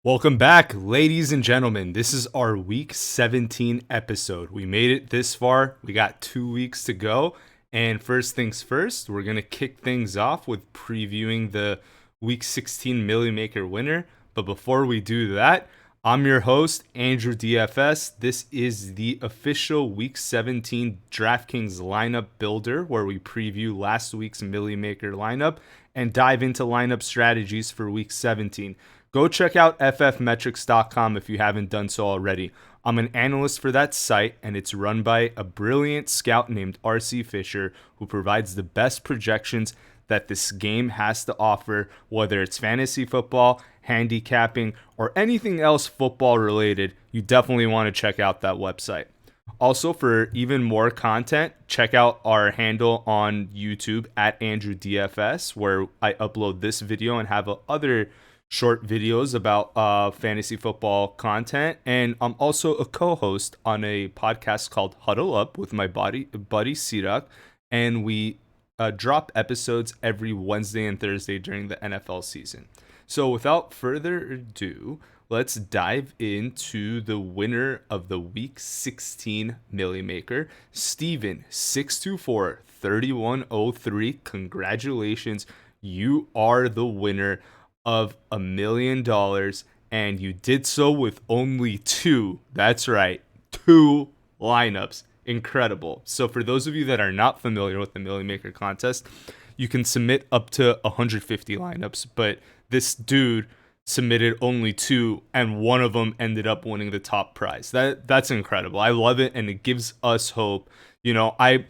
Welcome back, ladies and gentlemen. This is our week 17 episode. We made it this far. We got 2 weeks to go. And first things first, we're going to kick things off with previewing the week 16 Millymaker winner. But before we do that, I'm your host, AndrewDFS. This is the official week 17 DraftKings lineup builder, where we preview last week's Millymaker lineup and dive into lineup strategies for week 17. Go check out FFMetrics.com if you haven't done so already. I'm an analyst for that site, and it's run by a brilliant scout named RC Fisher, who provides the best projections that this game has to offer, whether it's fantasy football, handicapping, or anything else football related. You definitely want to check out that website. Also, for even more content, check out our handle on YouTube at AndrewDFS, where I upload this video and have other short videos about fantasy football content. And I'm also a co-host on a podcast called Huddle Up with my buddy Sirak, and we drop episodes every Wednesday and Thursday during the NFL season. So without further ado, let's dive into the winner of the Week 16 Millymaker, Steven 624 3103. Congratulations, you are the winner of $1 million, and you did so with only two. That's right, two lineups. Incredible. So for those of you that are not familiar with the Millymaker contest, you can submit up to 150 lineups, but this dude submitted only two, and one of them ended up winning the top prize. That's incredible. I love it, and it gives us hope. You know, I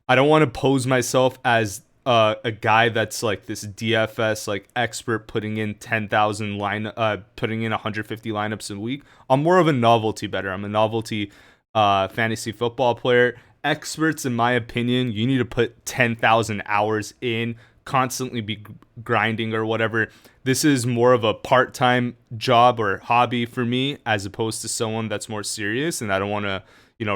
don't want to pose myself as a guy that's like this DFS like expert putting in 10,000 putting in 150 lineups a week. I'm more of a novelty bettor. I'm a novelty fantasy football player. Experts, in my opinion, you need to put 10,000 hours in, constantly be grinding or whatever. This is more of a part-time job or hobby for me, as opposed to someone that's more serious, and I don't want to,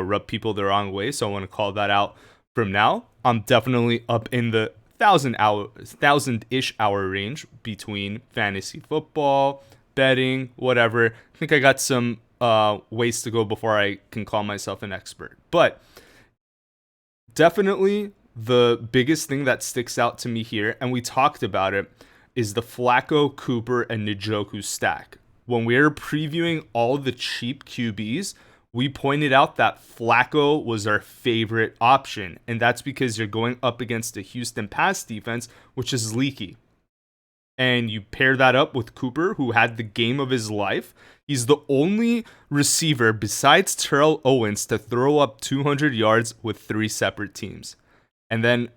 rub people the wrong way. So I want to call that out from now. I'm definitely up in the 1,000-ish hour range between fantasy football, betting, whatever. I think I got some ways to go before I can call myself an expert. But definitely the biggest thing that sticks out to me here, and we talked about it, is the Flacco, Cooper, and Njoku stack. When we were previewing all the cheap QBs, we pointed out that Flacco was our favorite option, and that's because you're going up against a Houston pass defense, which is leaky. And you pair that up with Cooper, who had the game of his life. He's the only receiver besides Terrell Owens to throw up 200 yards with three separate teams. And then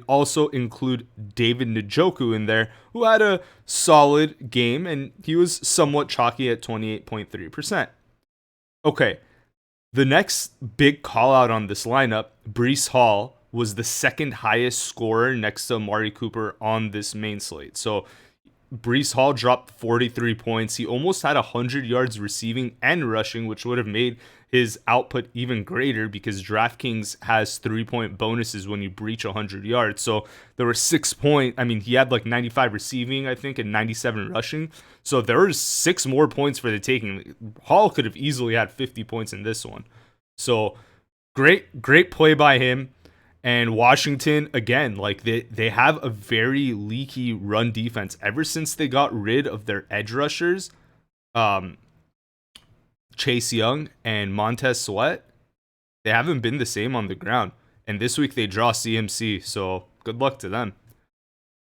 also include David Njoku in there, who had a solid game, and he was somewhat chalky at 28.3%. Okay, the next big call out on this lineup, Breece Hall, was the second highest scorer next to Amari Cooper on this main slate. So Breece Hall dropped 43 points. He almost had 100 yards receiving and rushing, which would have made his output even greater because DraftKings has 3-point bonuses when you breach 100 yards. So there were 6 points. I mean, he had like 95 receiving, I think, and 97 rushing. So there was 6 more points for the taking. Hall could have easily had 50 points in this one. So great play by him. And Washington, again, like they have a very leaky run defense. Ever since they got rid of their edge rushers, Chase Young and Montez Sweat, they haven't been the same on the ground. And this week they draw CMC, so good luck to them.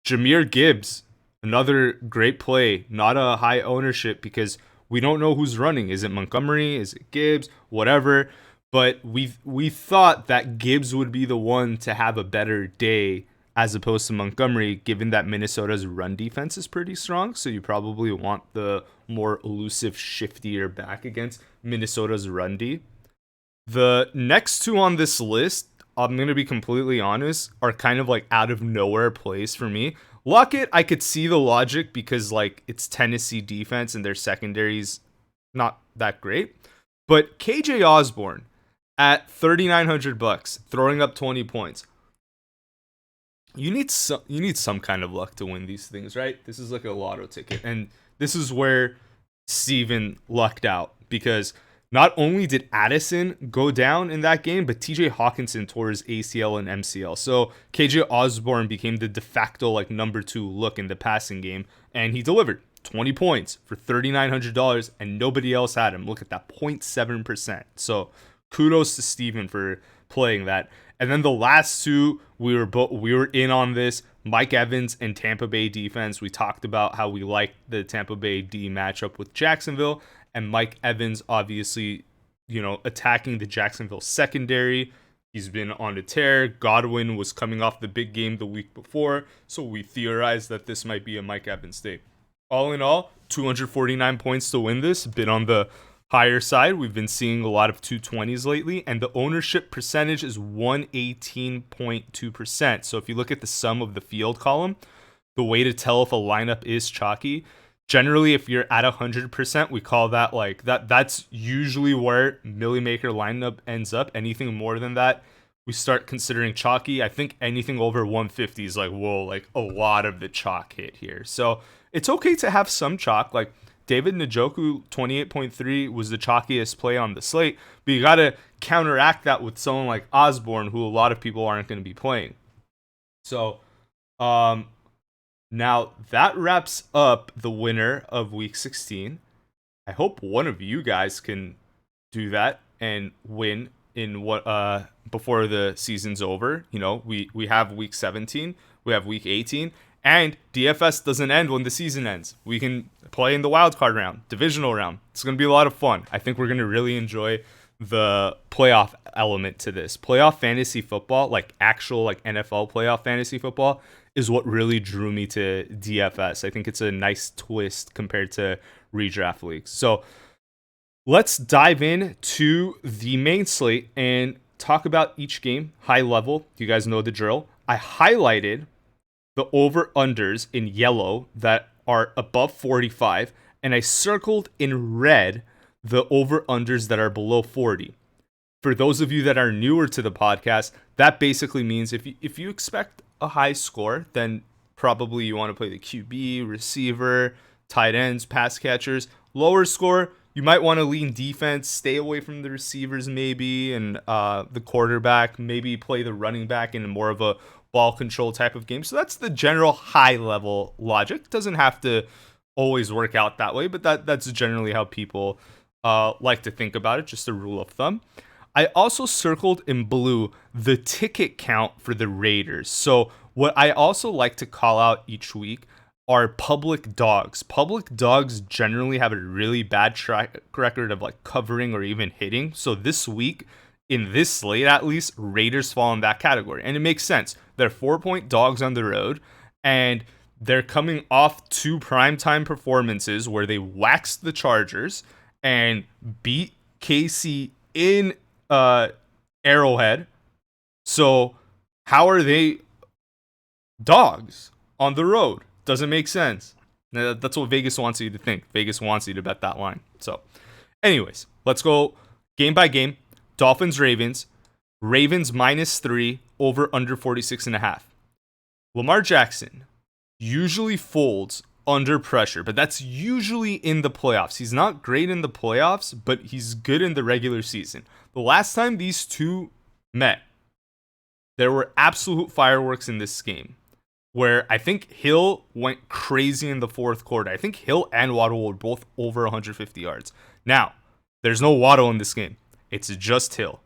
Jahmyr Gibbs, another great play, not a high ownership because we don't know who's running. Is it Montgomery? Is it Gibbs? Whatever. But we thought that Gibbs would be the one to have a better day as opposed to Montgomery, given that Minnesota's run defense is pretty strong. So you probably want the more elusive, shiftier back against Minnesota's run D. The next two on this list, I'm going to be completely honest, are kind of like out of nowhere plays for me. Lockett, I could see the logic because like it's Tennessee defense and their secondary's not that great. But KJ Osborne at $3,900, throwing up 20 points. You need some kind of luck to win these things, right? This is like a lotto ticket, and this is where Steven lucked out because not only did Addison go down in that game, but TJ Hawkinson tore his ACL and MCL. So KJ Osborne became the de facto like number 2 look in the passing game, and he delivered 20 points for $3,900, and nobody else had him. Look at that, 0.7%. So kudos to Steven for playing that. And then the last two, we were in on this. Mike Evans and Tampa Bay defense. We talked about how we liked the Tampa Bay D matchup with Jacksonville, and Mike Evans obviously, attacking the Jacksonville secondary. He's been on a tear. Godwin was coming off the big game the week before, so we theorized that this might be a Mike Evans day. All in all, 249 points to win this. Been on the higher side. We've been seeing a lot of 220s lately, and the ownership percentage is 118.2%. So if you look at the sum of the field column, the way to tell if a lineup is chalky, generally if you're at 100%, we call that like that's usually where Millymaker lineup ends up. Anything more than that, we start considering chalky. I think anything over 150 is like, whoa, like a lot of the chalk hit here. So it's okay to have some chalk. Like David Njoku, 28.3 was the chalkiest play on the slate, but you got to counteract that with someone like Osborne, who a lot of people aren't going to be playing. So, now that wraps up the winner of week 16. I hope one of you guys can do that and win in what before the season's over. We have week 17, we have week 18. And DFS doesn't end when the season ends. We can play in the wildcard round, divisional round. It's going to be a lot of fun. I think we're going to really enjoy the playoff element to this. Playoff fantasy football, like actual like NFL playoff fantasy football, is what really drew me to DFS. I think it's a nice twist compared to redraft leagues. So let's dive in to the main slate and talk about each game high level. You guys know the drill. I highlighted the over-unders in yellow that are above 45, and I circled in red the over-unders that are below 40. For those of you that are newer to the podcast, that basically means if you expect a high score, then probably you want to play the QB, receiver, tight ends, pass catchers. Lower score, you might want to lean defense, stay away from the receivers maybe, and the quarterback, maybe play the running back in more of a ball control type of game. So that's the general high level logic. Doesn't have to always work out that way, but that's generally how people like to think about it, just a rule of thumb. I also circled in blue the ticket count for the Raiders. So what I also like to call out each week are public dogs. Public dogs generally have a really bad track record of like covering or even hitting. So this week, in this slate at least, Raiders fall in that category. And it makes sense. They're 4-point dogs on the road, and they're coming off 2 primetime performances where they waxed the Chargers and beat KC in Arrowhead. So how are they dogs on the road? Doesn't make sense. That's what Vegas wants you to think. Vegas wants you to bet that line. So anyways, let's go game by game. Dolphins, Ravens. Ravens -3, over under 46.5. Lamar Jackson usually folds under pressure, but that's usually in the playoffs. He's not great in the playoffs, but he's good in the regular season. The last time these two met, there were absolute fireworks in this game, where I think Hill went crazy in the fourth quarter. I think Hill and Waddle were both over 150 yards. Now, there's no Waddle in this game. It's just Hill.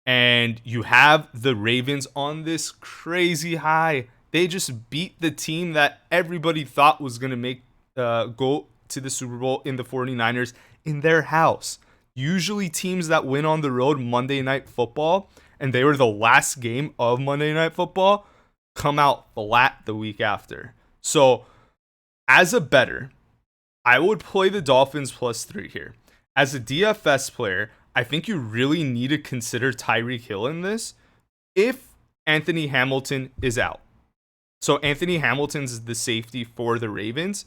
And you have the Ravens on this crazy high. They just beat the team that everybody thought was going to make go to the Super Bowl in the 49ers in their house. Usually teams that win on the road Monday Night Football, and they were the last game of Monday Night Football, come out flat the week after. So as a bettor, I would play the Dolphins +3 here. As a DFS player, I think you really need to consider Tyreek Hill in this if Anthony Hamilton is out. So Anthony Hamilton's the safety for the Ravens.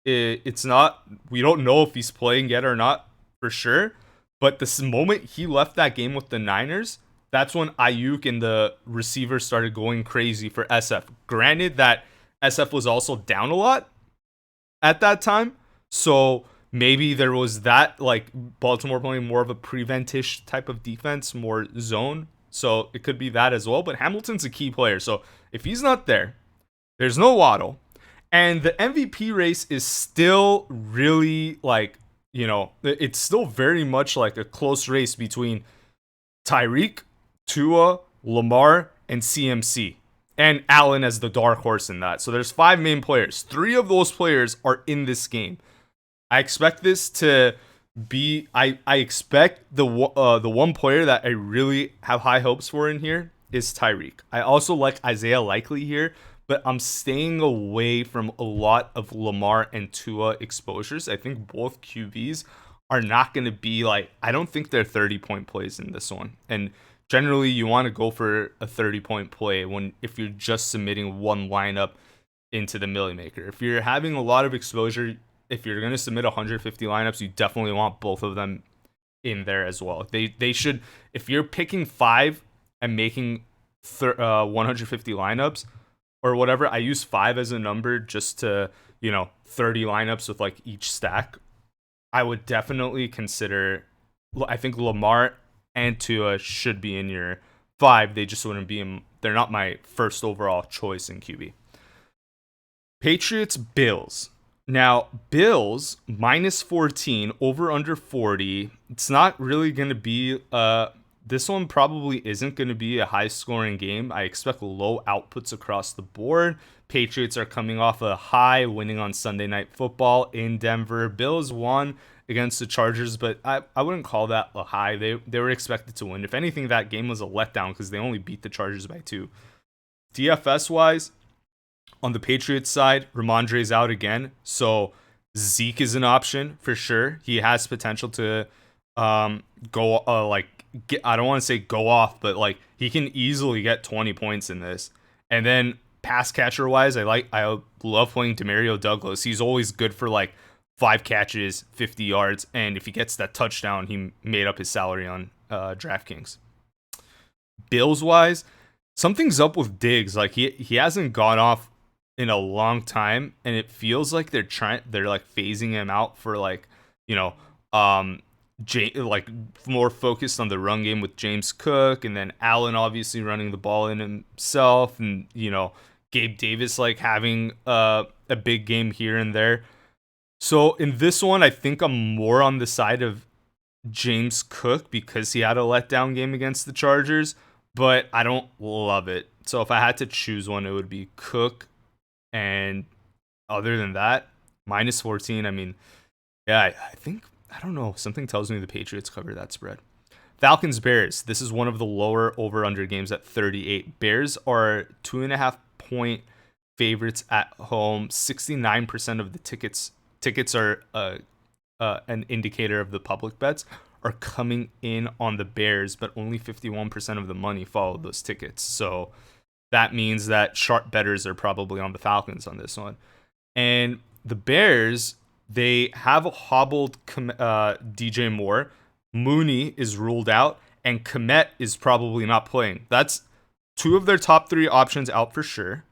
It's not, we don't know if he's playing yet or not for sure, but the moment he left that game with the Niners, that's when Ayuk and the receivers started going crazy for SF. Granted that SF was also down a lot at that time, so maybe there was that, like Baltimore playing more of a preventish type of defense, more zone. So it could be that as well. But Hamilton's a key player. So if he's not there, there's no Waddle. And the MVP race is still really like, it's still very much like a close race between Tyreek, Tua, Lamar, and CMC. And Allen as the dark horse in that. So there's 5 main players. 3 of those players are in this game. I expect this to be. I expect the one player that I really have high hopes for in here is Tyreek. I also like Isaiah Likely here, but I'm staying away from a lot of Lamar and Tua exposures. I think both QBs are not going to be like. I don't think they're 30-point plays in this one. And generally, you want to go for a 30-point play if you're just submitting one lineup into the Millymaker. If you're having a lot of exposure, if you're going to submit 150 lineups, you definitely want both of them in there as well. They should, if you're picking 5 and making 150 lineups or whatever, I use 5 as a number just to, 30 lineups with like each stack. I would definitely consider, I think Lamar and Tua should be in your 5. They just wouldn't be they're not my first overall choice in QB. Patriots, Bills. Now, Bills, minus 14, over under 40. It's not really going to be, this one probably isn't going to be a high scoring game. I expect low outputs across the board. Patriots are coming off a high, winning on Sunday Night Football in Denver. Bills won against the Chargers, but I wouldn't call that a high. They were expected to win. If anything, that game was a letdown because they only beat the Chargers by 2. DFS-wise, on the Patriots side, Ramondre's out again, so Zeke is an option for sure. He has potential to go I don't want to say go off, but like he can easily get 20 points in this. And then pass catcher wise, I love playing Demario Douglas. He's always good for like 5 catches, 50 yards, and if he gets that touchdown, he made up his salary on DraftKings. Bills wise, something's up with Diggs. Like he hasn't gone off in a long time, and it feels like they're like phasing him out for like, like more focused on the run game with James Cook, and then Allen obviously running the ball in himself, and Gabe Davis like having a big game here and there. So in this one, I think I'm more on the side of James Cook because he had a letdown game against the Chargers, but I don't love it. So if I had to choose one, it would be Cook. And other than that, minus 14, I mean, yeah, I don't know. Something tells me the Patriots cover that spread. Falcons, Bears. This is one of the lower over-under games at 38. Bears are 2.5-point favorites at home. 69% of the tickets are an indicator of the public bets are coming in on the Bears, but only 51% of the money followed those tickets. So that means that sharp bettors are probably on the Falcons on this one. And the Bears, they have hobbled DJ Moore. Mooney is ruled out, and Kmet is probably not playing. That's 2 of their top 3 options out for sure.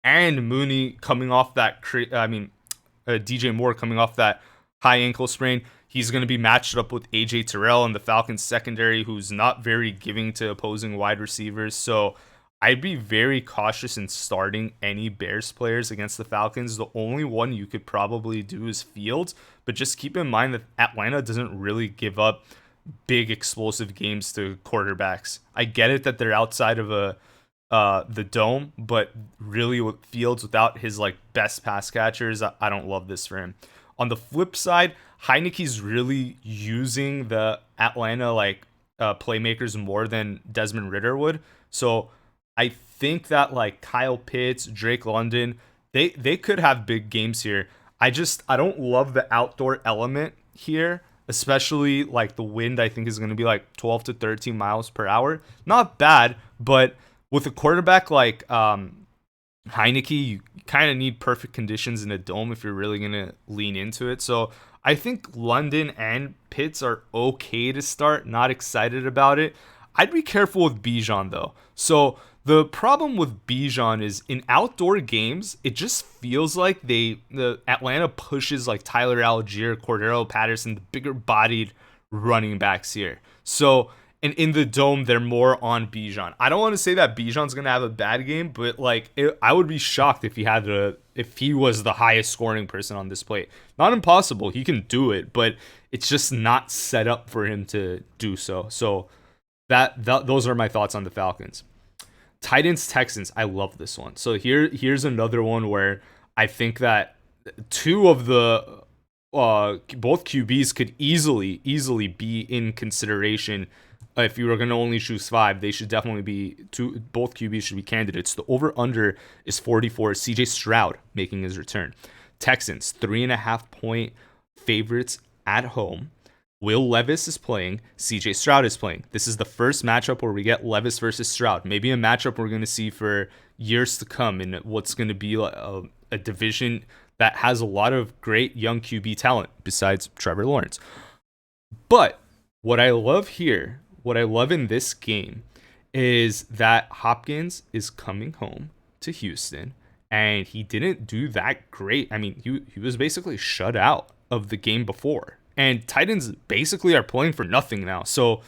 And Mooney coming off that, DJ Moore coming off that high ankle sprain. He's going to be matched up with AJ Terrell in the Falcons secondary, who's not very giving to opposing wide receivers. So I'd be very cautious in starting any Bears players against the Falcons. The only one you could probably do is Fields, but just keep in mind that Atlanta doesn't really give up big explosive games to quarterbacks. I get it that they're outside of the dome, but really with Fields, without his like best pass catchers, I don't love this for him. On the flip side, Heineke's really using the Atlanta playmakers more than Desmond Ridder would. So I think that like Kyle Pitts, Drake London, they could have big games here. I don't love the outdoor element here, especially like the wind I think is going to be like 12 to 13 miles per hour. Not bad, but with a quarterback like Heineke, you kind of need perfect conditions in a dome if you're really going to lean into it. So I think London and Pitts are okay to start. Not excited about it. I'd be careful with Bijan though. So The problem with Bijan is in outdoor games, it just feels like the Atlanta pushes like Tyler Algier, Cordero Patterson, the bigger bodied running backs here. So, and in the dome, they're more on Bijan. I don't want to say that Bijan's gonna have a bad game, but like I would be shocked if if he was the highest scoring person on this plate. Not impossible, he can do it, but it's just not set up for him to do so. So those are my thoughts on the Falcons. Titans Texans, I love this one. So here's another one where I think that two of the both QBs could easily be in consideration. If you were going to only choose five, they should definitely be two. Both QBs should be candidates. The over under is 44. CJ Stroud making his return. Texans 3.5 point favorites at home. Will Levis is playing. CJ Stroud is playing. This is the first matchup where we get Levis versus Stroud. Maybe a matchup we're going to see for years to come in what's going to be a division that has a lot of great young QB talent besides Trevor Lawrence. But what I love here, what I love in this game is that Hopkins is coming home to Houston and he didn't do that great. I mean, he was basically shut out of the game before. And Titans basically are playing for nothing now. So,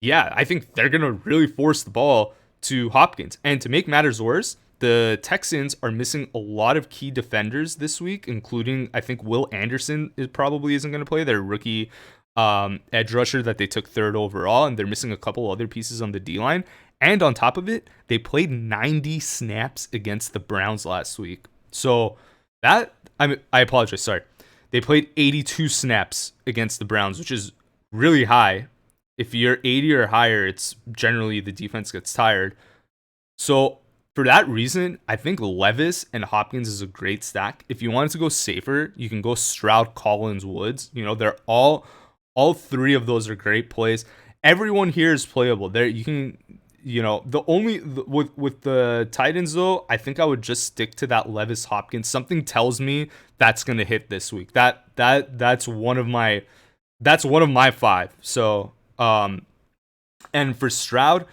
yeah, I think they're going to really force the ball to Hopkins. And to make matters worse, the Texans are missing a lot of key defenders this week, including, I think, Will Anderson probably isn't going to play. Their rookie edge rusher that they took third overall. And they're missing a couple other pieces on the D-line. And on top of it, they played 90 snaps against the Browns last week. So, I apologize, sorry. They played 82 snaps against the Browns, which is really high. If you're 80 or higher, it's generally the defense gets tired. So for that reason, I think Levis and Hopkins is a great stack. If you wanted to go safer, you can go Stroud, Collins, Woods. You know, they're all three of those are great plays. Everyone here is playable. There you can, you know, with the Titans though, I think I would just stick to that Levis Hopkins. Something tells me that's gonna hit this week. That's one of my five. So and for Stroud,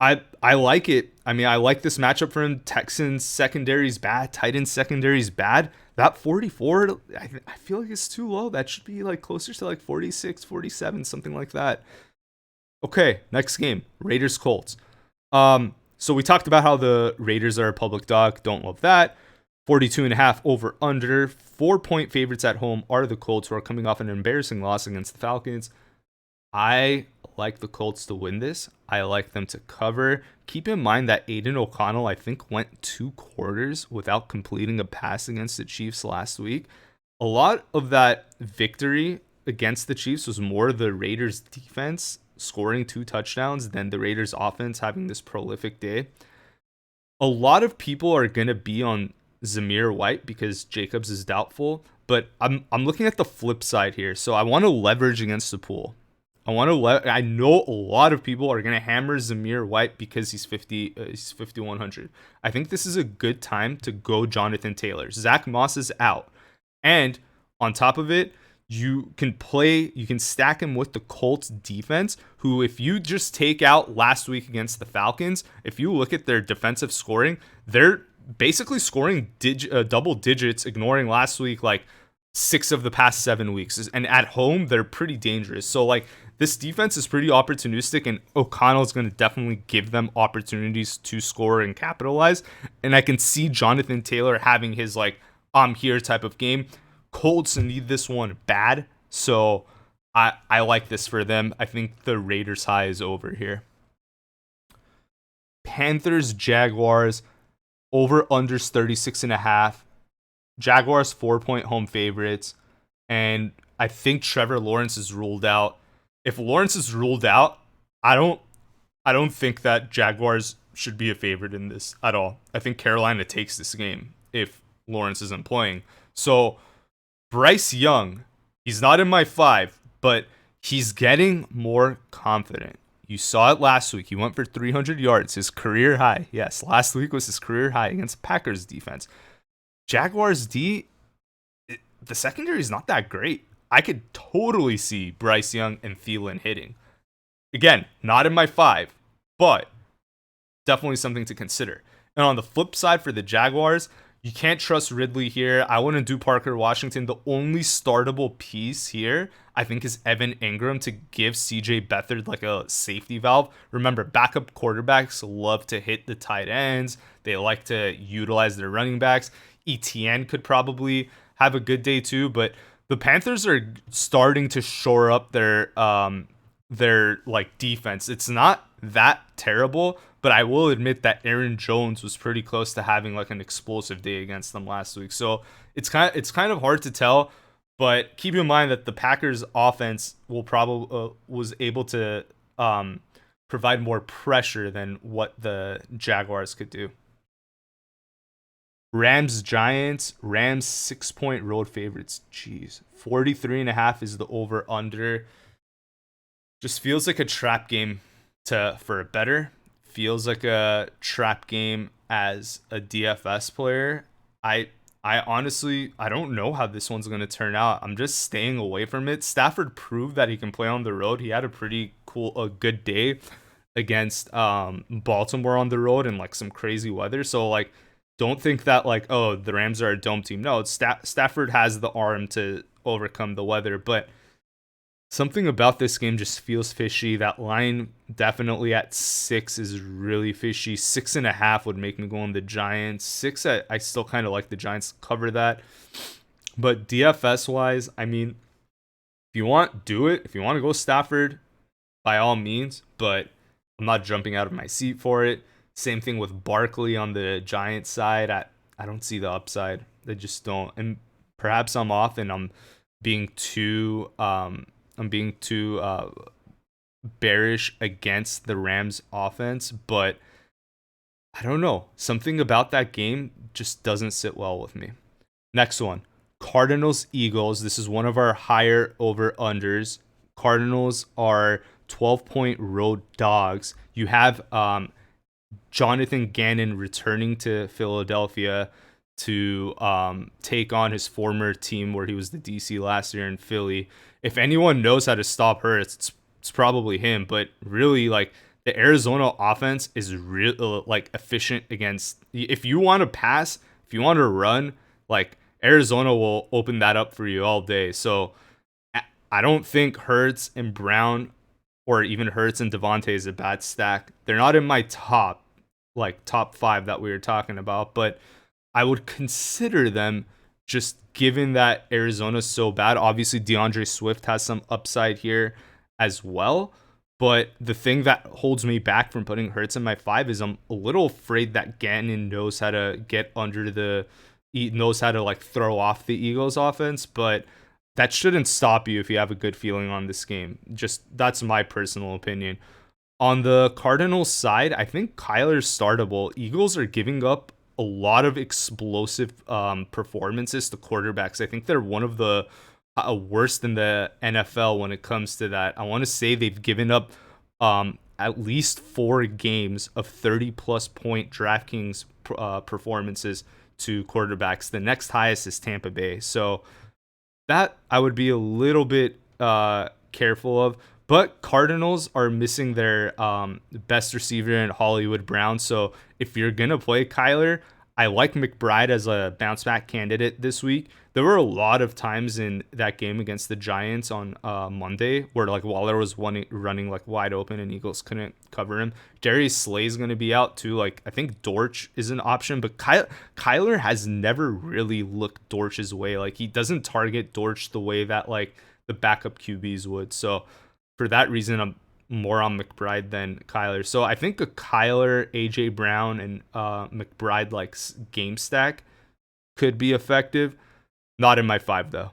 I like it. I mean, I like this matchup for him. Texans secondary is bad. Titans secondary is bad. That 44, I feel like it's too low. That should be like closer to like 46, 47, something like that. Okay, next game, Raiders Colts. So we talked about how the Raiders are a public dog. Don't love that. 42.5 over under. 4-point favorites at home are the Colts, who are coming off an embarrassing loss against the Falcons. I like the Colts to win this. I like them to cover. Keep in mind that Aiden O'Connell, I think, went 2 quarters without completing a pass against the Chiefs last week. A lot of that victory against the Chiefs was more the Raiders' defense scoring 2 touchdowns than the Raiders' offense having this prolific day. A lot of people are going to be on Zamir White because Jacobs is doubtful, but I'm looking at the flip side here. So I want to leverage against the pool. I know a lot of people are going to hammer Zamir White because he's 5,100. I think this is a good time to go Jonathan Taylor. Zach Moss is out. And on top of it, you can stack him with the Colts defense, who, if you just take out last week against the Falcons, if you look at their defensive scoring, they're basically scoring double digits, ignoring last week, like 6 of the past 7 weeks. And at home, they're pretty dangerous. So, like, this defense is pretty opportunistic, and O'Connell is going to definitely give them opportunities to score and capitalize. And I can see Jonathan Taylor having his, like, I'm here type of game. Colts need this one bad, so I like this for them. I think the Raiders high is over here. Panthers, Jaguars, over unders 36.5. Jaguars 4-point home favorites, and I think Trevor Lawrence is ruled out. If Lawrence is ruled out, I don't think that Jaguars should be a favorite in this at all. I think Carolina takes this game if Lawrence isn't playing. So Bryce Young, he's not in my 5, but he's getting more confident. You saw it last week. He went for 300 yards, his career high. Yes, last week was his career high against Packers defense. Jaguars D, the secondary is not that great. I could totally see Bryce Young and Thielen hitting. Again, not in my 5, but definitely something to consider. And on the flip side for the Jaguars, you can't trust Ridley here. I wouldn't do Parker Washington. The only startable piece here, I think, is Evan Ingram to give CJ Beathard like a safety valve. Remember, backup quarterbacks love to hit the tight ends. They like to utilize their running backs. ETN could probably have a good day too, but the Panthers are starting to shore up their like defense. It's not that terrible, but I will admit that Aaron Jones was pretty close to having like an explosive day against them last week. So it's kind of hard to tell, but keep in mind that the Packers offense will probably was able to provide more pressure than what the Jaguars could do. Rams Giants. Rams 6-point road favorites. Jeez. 43.5 is the over under. Just feels like a trap game for a better. Feels like a trap game as a DFS player. I honestly I don't know how this one's gonna turn out. I'm just staying away from it. Stafford proved that he can play on the road. He had a good day against Baltimore on the road and like some crazy weather. So like don't think that like, oh, the Rams are a dome team. No, Stafford has the arm to overcome the weather, but something about this game just feels fishy. That line definitely at 6 is really fishy. 6.5 would make me go on the Giants. 6, I still kind of like the Giants cover that. But DFS wise, I mean, if you want, do it. If you want to go Stafford, by all means. But I'm not jumping out of my seat for it. Same thing with Barkley on the Giants side. I don't see the upside. I just don't. And perhaps I'm off and being too bearish against the Rams offense, but I don't know. Something about that game just doesn't sit well with me. Next one. Cardinals Eagles. This is one of our higher over unders. Cardinals are 12-point road dogs. You have Jonathan Gannon returning to Philadelphia to take on his former team where he was the DC last year in Philly. If anyone knows how to stop Hurts, it's probably him. But really, like the Arizona offense is real like efficient against. If you want to pass, if you want to run, like Arizona will open that up for you all day. So I don't think Hurts and Brown or even Hurts and Devontae is a bad stack. They're not in my top 5 that we were talking about, but I would consider them just given that Arizona's so bad. Obviously, DeAndre Swift has some upside here as well. But the thing that holds me back from putting Hurts in my 5 is I'm a little afraid that Gannon knows how to knows how to like throw off the Eagles offense. But that shouldn't stop you if you have a good feeling on this game. Just that's my personal opinion. On the Cardinals side, I think Kyler's startable. Eagles are giving up a lot of explosive performances to quarterbacks. I think they're one of the worst in the NFL when it comes to that. I want to say they've given up at least 4 games of 30-plus point DraftKings performances to quarterbacks. The next highest is Tampa Bay. So that I would be a little bit careful of. But Cardinals are missing their best receiver in Hollywood Brown. So if you're going to play Kyler, I like McBride as a bounce back candidate this week. There were a lot of times in that game against the Giants on Monday where like Waller was running like wide open and Eagles couldn't cover him. Darius Slay's going to be out too. Like I think Dortch is an option, but Kyler has never really looked Dortch's way. Like he doesn't target Dortch the way that like the backup QBs would. So for that reason, I'm more on McBride than Kyler. So I think a Kyler, AJ Brown, and McBride like game stack could be effective. Not in my 5 though.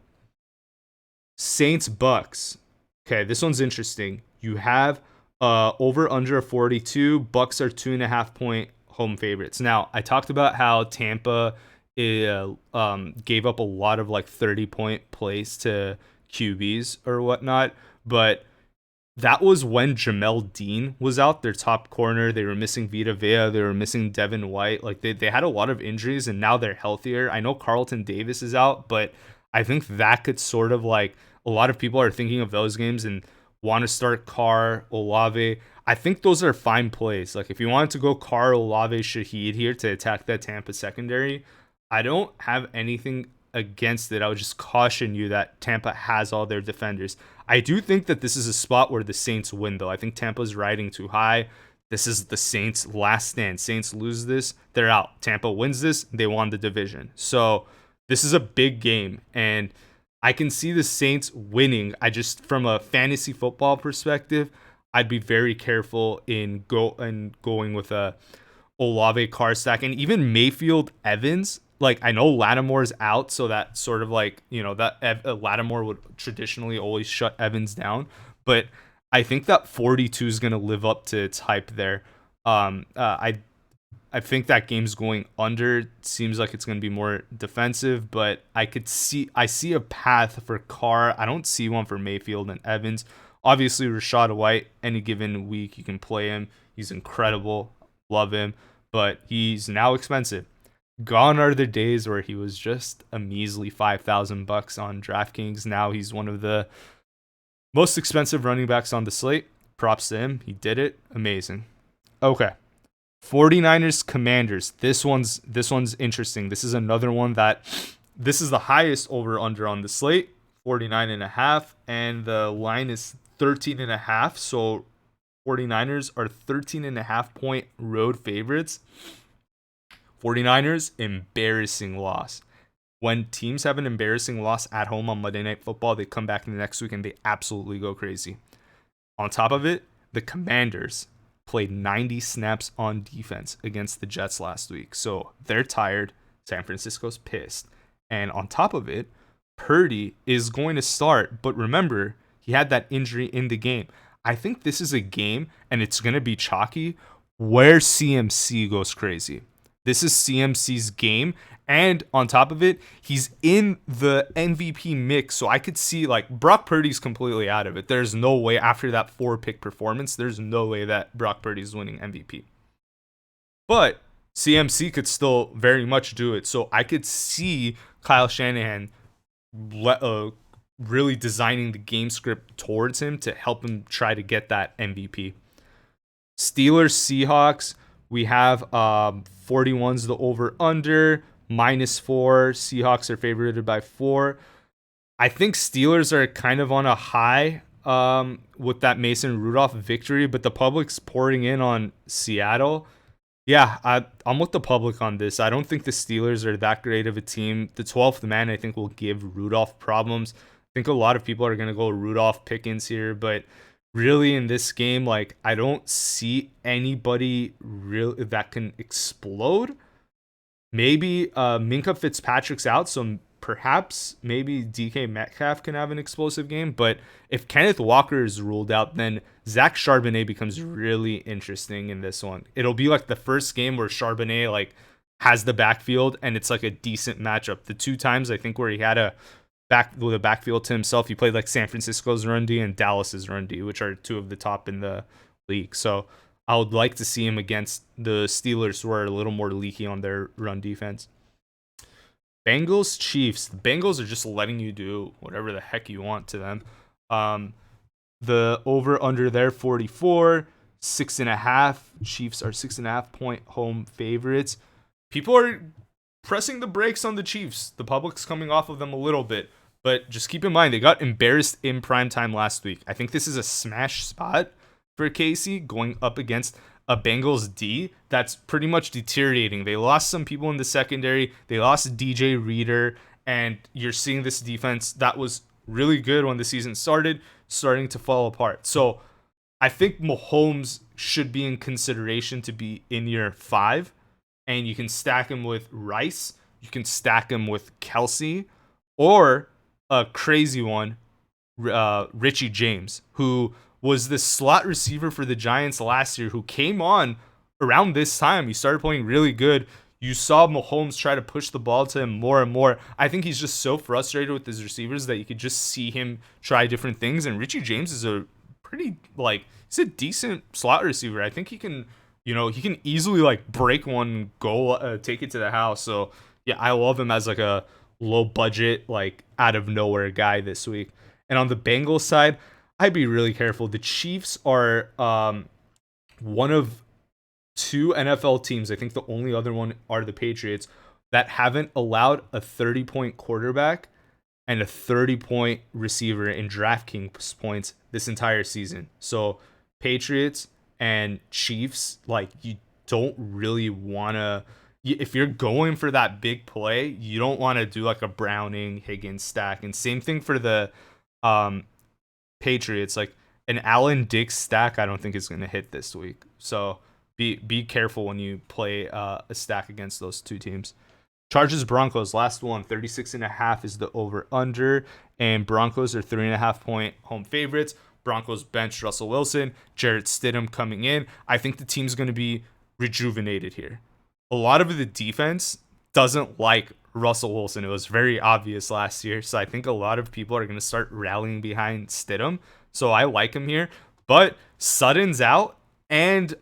Saints Bucks. Okay, this one's interesting. You have over under 42. Bucks are 2.5-point home favorites. Now I talked about how Tampa gave up a lot of like 30-point plays to QBs or whatnot, but that was when Jamel Dean was out, their top corner. They were missing Vita Vea. They were missing Devin White. Like they had a lot of injuries, and now they're healthier. I know Carlton Davis is out, but I think that could sort of like a lot of people are thinking of those games and want to start Carr, Olave, I think those are fine plays. Like if you wanted to go Carr, Olave, Shaheed here to attack that Tampa secondary, I don't have anything against it. I would just caution you that Tampa has all their defenders. I do think that this is a spot where the Saints win, though. I think Tampa's riding too high. This is the Saints' last stand. Saints lose this, they're out. Tampa wins this, they won the division. So this is a big game, and I can see the Saints winning. I just, from a fantasy football perspective, I'd be very careful in going with a Olave Carr stack, and even Mayfield Evans. Like I know Lattimore's out, so that sort of like that Lattimore would traditionally always shut Evans down, but I think that 42 is going to live up to its hype there. I think that game's going under. It seems like it's going to be more defensive, but I see a path for Carr. I don't see one for Mayfield and Evans. Obviously, Rashad White, any given week you can play him. He's incredible. Love him, but he's now expensive. Gone are the days where he was just a measly $5,000 on DraftKings. Now he's one of the most expensive running backs on the slate. Props to him. He did it. Amazing. Okay. 49ers Commanders. This one's interesting. This is another one that this is the highest over under on the slate, 49.5, and the line is 13.5. So 49ers are 13.5 point road favorites. 49ers, embarrassing loss. When teams have an embarrassing loss at home on Monday Night Football, they come back in the next week and they absolutely go crazy. On top of it, the Commanders played 90 snaps on defense against the Jets last week. So they're tired. San Francisco's pissed. And on top of it, Purdy is going to start. But remember, he had that injury in the game. I think this is a game, and it's going to be chalky, where CMC goes crazy. This is CMC's game. And on top of it, he's in the MVP mix. So I could see like Brock Purdy's completely out of it. There's no way after that 4-pick performance, there's no way that Brock Purdy's winning MVP. But CMC could still very much do it. So I could see Kyle Shanahan really designing the game script towards him to help him try to get that MVP. Steelers, Seahawks. We have 41's the over-under, -4. Seahawks are favored by 4. I think Steelers are kind of on a high with that Mason Rudolph victory, but the public's pouring in on Seattle. Yeah, I'm with the public on this. I don't think the Steelers are that great of a team. The 12th man, I think, will give Rudolph problems. I think a lot of people are going to go Rudolph Pickens here, but really in this game, like I don't see anybody really that can explode. Maybe Minkah Fitzpatrick's out, so perhaps maybe DK Metcalf can have an explosive game. But if Kenneth Walker is ruled out, then Zach Charbonnet becomes really interesting in this one. It'll be like the first game where Charbonnet like has the backfield and it's like a decent matchup. The two times I think where he had a backfield to himself, he played like San Francisco's run D and Dallas's run D, which are two of the top in the league. So I would like to see him against the Steelers, who are a little more leaky on their run defense. Bengals, Chiefs. The Bengals are just letting you do whatever the heck you want to them. The over under there, 44, 6.5. Chiefs are 6.5 point home favorites. People are pressing the brakes on the Chiefs. The public's coming off of them a little bit. But just keep in mind, they got embarrassed in primetime last week. I think this is a smash spot for KC going up against a Bengals D that's pretty much deteriorating. They lost some people in the secondary. They lost DJ Reader. And you're seeing this defense that was really good when the season started, starting to fall apart. So I think Mahomes should be in consideration to be in year 5. And you can stack him with Rice. You can stack him with Kelsey. Or a crazy one, Richie James, who was the slot receiver for the Giants last year, who came on around this time. He started playing really good. You saw Mahomes try to push the ball to him more and more. I think he's just so frustrated with his receivers that you could just see him try different things. And Richie James is a pretty, he's a decent slot receiver. I think he can, he can easily, break one goal, take it to the house. So, yeah, I love him as, a low budget, out of nowhere guy this week. And on the Bengals side, I'd be really careful. The Chiefs are one of two NFL teams. I think the only other one are the Patriots that haven't allowed a 30-point quarterback and a 30-point receiver in DraftKings points this entire season. So Patriots and Chiefs, like, you don't really want to, if you're going for that big play, you don't want to do like a Browning Higgins stack. And same thing for the um Patriots, like an Allen Dix stack I don't think is going to hit this week. So be careful when you play a stack against those two teams. Chargers Broncos, last one, 36.5 is the over under, and Broncos are 3.5-point home favorites. Broncos bench Russell Wilson, Jarrett Stidham coming in. I think the team's going to be rejuvenated here. A lot of the defense doesn't like Russell Wilson. It was very obvious last year, so I think a lot of people are going to start rallying behind Stidham. So I like him here, but Sutton's out, and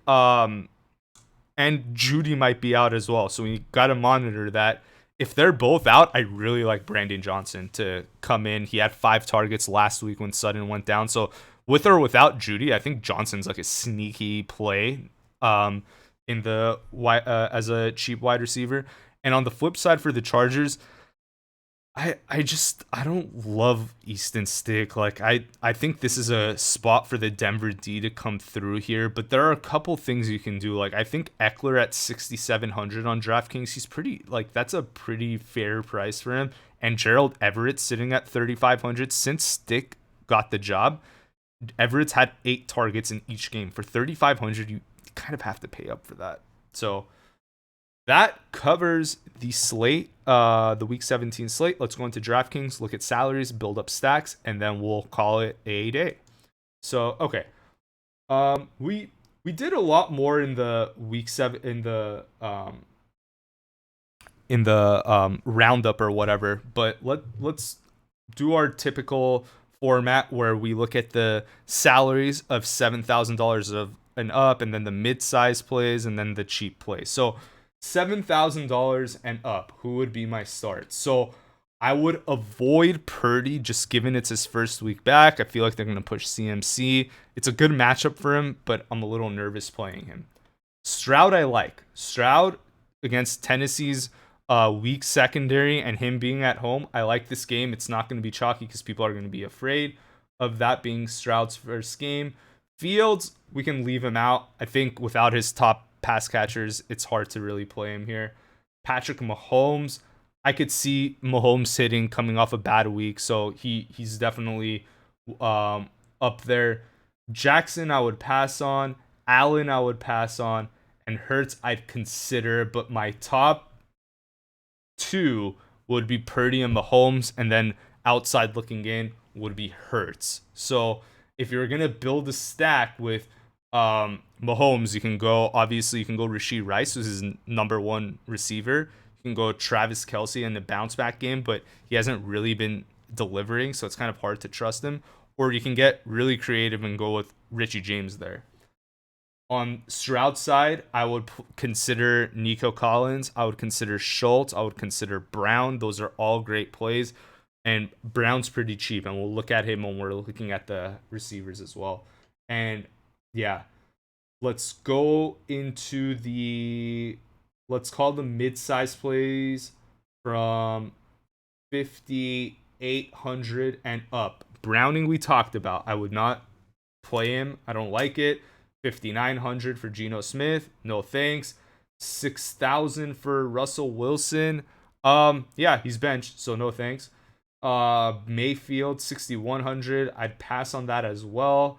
Judy might be out as well. So we got to monitor that. If they're both out, I really like Brandon Johnson to come in. He had 5 targets last week when Sutton went down. So with or without Judy, I think Johnson's like a sneaky play in the as a cheap wide receiver. And on the flip side for the Chargers, I don't love Easton Stick. Like I think this is a spot for the Denver D to come through here, but there are a couple things you can do. Like I think Eckler at 6,700 on DraftKings, he's pretty, like, that's a pretty fair price for him. And Gerald Everett sitting at 3,500 since Stick got the job. Everett's had 8 targets in each game. For 3,500, you kind of have to pay up for that. So that covers the slate, the Week 17 slate. Let's go into DraftKings, look at salaries, build up stacks, and then we'll call it a day. So, okay. We did a lot more in the Week 7 in the roundup or whatever, but let's do our typical format where we look at the salaries of $7,000 of and up, and then the mid-size plays, and then the cheap plays. So $7,000 and up, who would be my start? So I would avoid Purdy, just given it's his first week back. I feel like they're going to push CMC. It's a good matchup for him, but I'm a little nervous playing him. Stroud, I like. Stroud against Tennessee's weak secondary and him being at home. I like this game. It's not going to be chalky because people are going to be afraid of that being Stroud's first game. Fields, we can leave him out. I think without his top pass catchers, it's hard to really play him here. Patrick Mahomes, I could see Mahomes hitting coming off a bad week, so he's definitely up there. Jackson, I would pass on. Allen, I would pass on. And Hurts, I'd consider, but my top 2 would be Purdy and Mahomes, and then outside looking in would be Hurts. So if you're going to build a stack with Mahomes, you can go Rashee Rice, who's his number 1 receiver. You can go Travis Kelce in the bounce back game, but he hasn't really been delivering, so it's kind of hard to trust him. Or you can get really creative and go with Richie James there. On Stroud's side, I would consider Nico Collins. I would consider Schultz. I would consider Brown. Those are all great plays. And Brown's pretty cheap, and we'll look at him when we're looking at the receivers as well. And yeah, let's go into let's call the mid-size plays from 5,800 and up. Browning we talked about. I would not play him. I don't like it. 5,900 for Geno Smith. No thanks. 6,000 for Russell Wilson. Yeah, he's benched, so no thanks. Mayfield 6,100. I'd pass on that as well.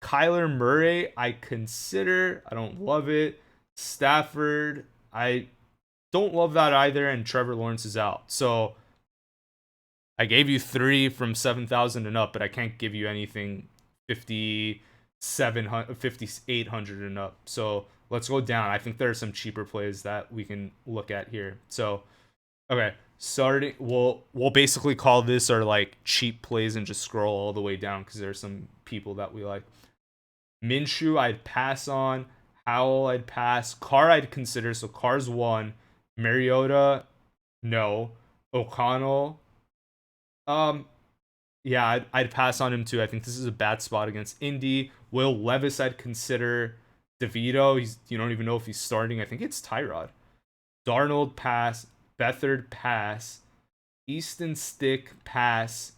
Kyler Murray, I consider. I don't love it. Stafford, I don't love that either. And Trevor Lawrence is out. So I gave you 3 from 7,000 and up, but I can't give you anything 5,800 and up. So let's go down. I think there are some cheaper plays that we can look at here. So, okay. Starting, we'll basically call this our like cheap plays and just scroll all the way down because there are some people that we like. Minshew, I'd pass on. Howell, I'd pass. Carr, I'd consider. So Carr's 1. Mariota, no. O'Connell, yeah, Yeah, I'd pass on him too. I think this is a bad spot against Indy. Will Levis, I'd consider. DeVito, you don't even know if he's starting. I think it's Tyrod. Darnold, pass. Beathard, pass. Easton Stick, pass.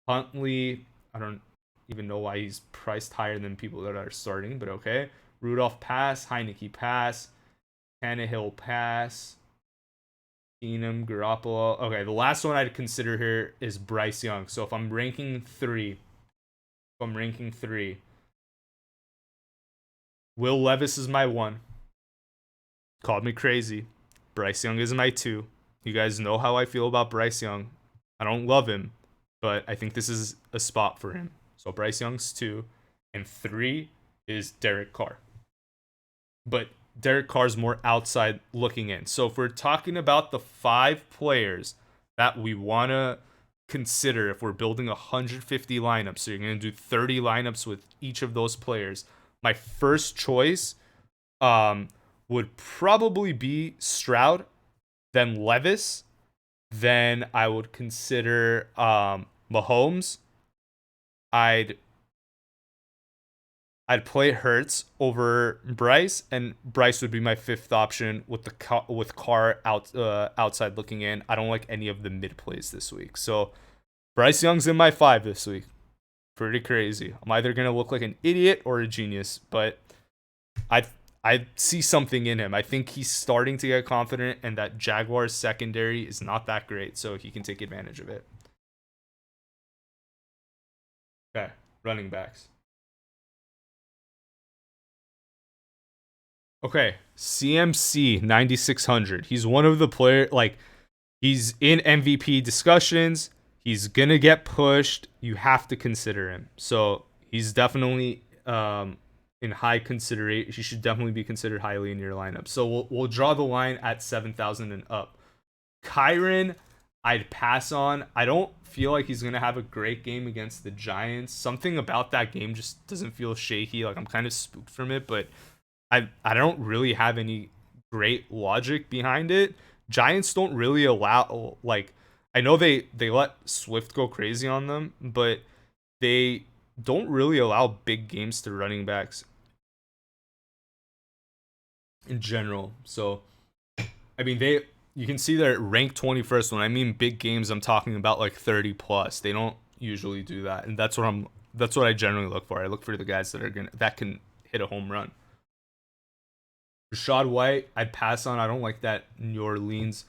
Huntley, I don't even know why he's priced higher than people that are starting, but okay. Rudolph, pass. Heineke, pass. Tannehill, pass. Keenum, Garoppolo. Okay, the last one I'd consider here is Bryce Young. So if I'm ranking three, Will Levis is my one. Called me crazy. Bryce Young is my two. You guys know how I feel about Bryce Young. I don't love him, but I think this is a spot for him. So Bryce Young's two. And three is Derek Carr. But Derek Carr's more outside looking in. So if we're talking about the 5 players that we want to consider if we're building 150 lineups, so you're going to do 30 lineups with each of those players, my first choice would probably be Stroud, then Levis, then I would consider Mahomes. I'd play Hurts over Bryce, and Bryce would be my 5th option with Carr outside looking in. I don't like any of the mid plays this week, so Bryce Young's in my 5 this week. Pretty crazy. I'm either gonna look like an idiot or a genius, but I see something in him. I think he's starting to get confident, and that Jaguars secondary is not that great, so he can take advantage of it. Okay, running backs. Okay, CMC 9600. He's one of the players, like, he's in MVP discussions. He's gonna get pushed. You have to consider him. So he's definitely in high consideration. He should definitely be considered highly in your lineup. So we'll draw the line at 7,000 and up. Kyren, I'd pass on. I don't feel like he's gonna have a great game against the Giants. Something about that game just doesn't feel shaky. Like, I'm kind of spooked from it, but I don't really have any great logic behind it. Giants don't really allow, like, I know they let Swift go crazy on them, but they don't really allow big games to running backs in general. So I mean, you can see they're ranked 21st. When I mean big games, I'm talking about like 30 plus. They don't usually do that, and that's what I generally look for. I look for the guys that can hit a home run. Rashad White, I'd pass on. I don't like that New Orleans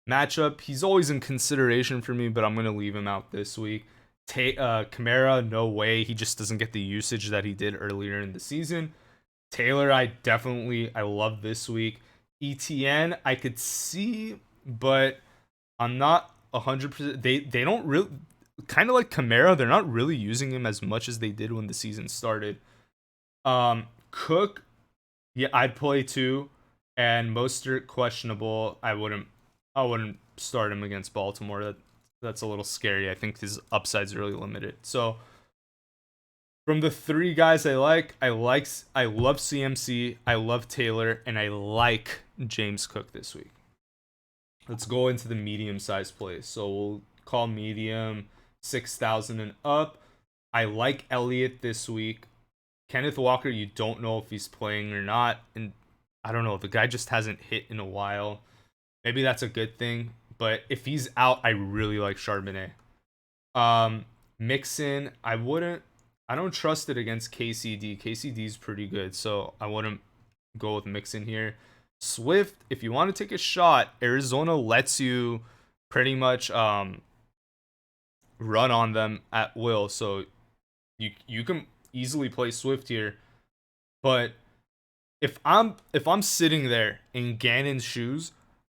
matchup. He's always in consideration for me, but I'm going to leave him out this week. Kamara, no way. He just doesn't get the usage that he did earlier in the season. Taylor, I love this week. ETN, I could see, but I'm not 100%. They don't really, kind of like Kamara, they're not really using him as much as they did when the season started. Cook, yeah, I'd play too, and Mostert questionable. I wouldn't start him against Baltimore. That's a little scary. I think his upside's really limited. So from the 3 guys I love CMC, I love Taylor, and I like James Cook this week. Let's go into the medium-sized plays. So we'll call medium 6,000 and up. I like Elliott this week. Kenneth Walker, you don't know if he's playing or not, and I don't know. The guy just hasn't hit in a while. Maybe that's a good thing, but if he's out, I really like Charbonnet. Mixon, I don't trust it against KCD. KCD's pretty good, so I wouldn't go with Mixon here. Swift, if you want to take a shot, Arizona lets you pretty much run on them at will, so you can easily play Swift here. But if I'm sitting there in Gannon's shoes,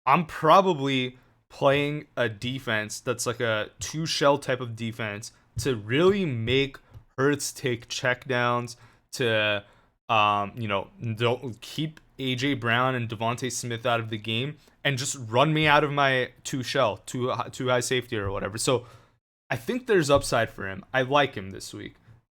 I'm probably playing a defense that's like a 2-shell type of defense to really make Hurts take checkdowns, to don't keep AJ Brown and Devontae Smith out of the game, and just run me out of my 2-shell, too high safety or whatever. So I think there's upside for him. I like him this week.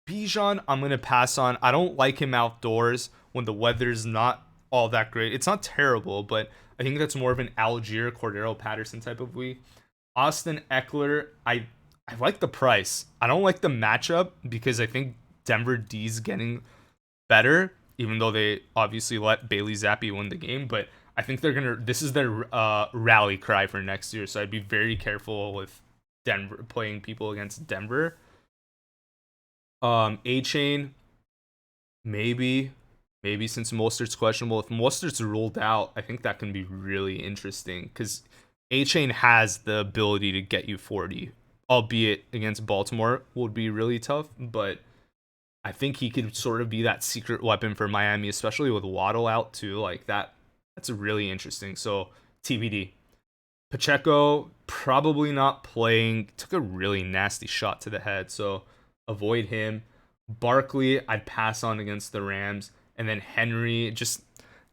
Bijan, I'm going to pass on. I don't like him outdoors when the weather's not all that great. It's not terrible, but I think that's more of an Algier, Cordero Patterson type of week. Austin Eckler, I I like the price. I don't like the matchup because I think Denver D's getting better, even though they obviously let Bailey Zappi win the game. But I think they're gonna. This is their rally cry for next year. So I'd be very careful with Denver playing people against Denver. A Chain, maybe, maybe since Mostert's questionable. If Mostert's ruled out, I think that can be really interesting because A Chain has the ability to get you 40, albeit against Baltimore would be really tough. But I think he could sort of be that secret weapon for Miami, especially with Waddle out too. Like that, that's really interesting. So TBD. Pacheco probably not playing. Took a really nasty shot to the head, so avoid him. Barkley, I'd pass on against the Rams, and then Henry, just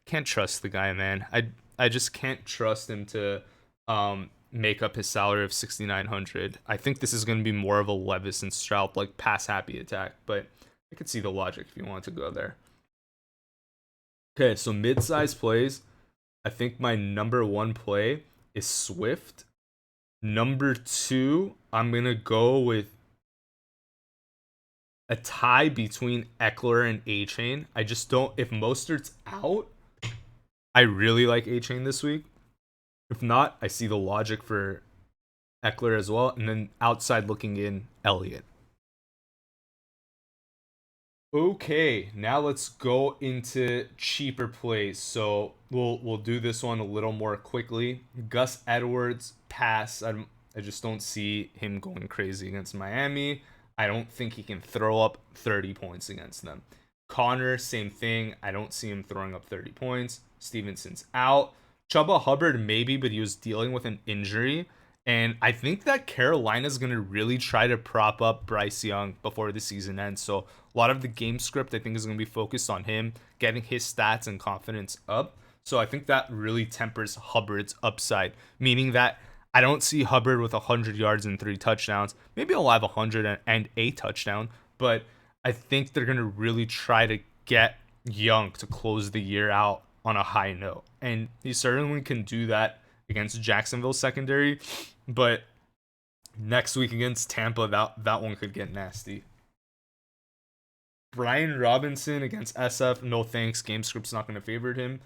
can't trust the guy, man. I just can't trust him to make up his salary of 6,900. I think this is going to be more of a Levis and Stroud like pass happy attack, but I could see the logic if you want to go there. Okay, so mid-size plays. I think my number one play is Swift. Number two, I'm going to go with a tie between Eckler and A-Chain. I just don't, if Mostert's out, I really like A-Chain this week. If not, I see the logic for Eckler as well. And then outside looking in, Elliott. Okay, now let's go into cheaper plays. So we'll do this one a little more quickly. Gus Edwards pass. I just don't see him going crazy against Miami. I don't think he can throw up 30 points against them. Connor, same thing. I don't see him throwing up 30 points. Stevenson's out. Chuba Hubbard maybe, but he was dealing with an injury. And I think that Carolina's going to really try to prop up Bryce Young before the season ends. So a lot of the game script, I think, is going to be focused on him getting his stats and confidence up. So I think that really tempers Hubbard's upside, meaning that I don't see Hubbard with 100 yards and 3 touchdowns. Maybe he'll have 100 and a touchdown, but I think they're going to really try to get Young to close the year out on a high note. And he certainly can do that against Jacksonville secondary, but next week against Tampa, that one could get nasty. Brian Robinson against SF, no thanks. Game script's not going to favor him.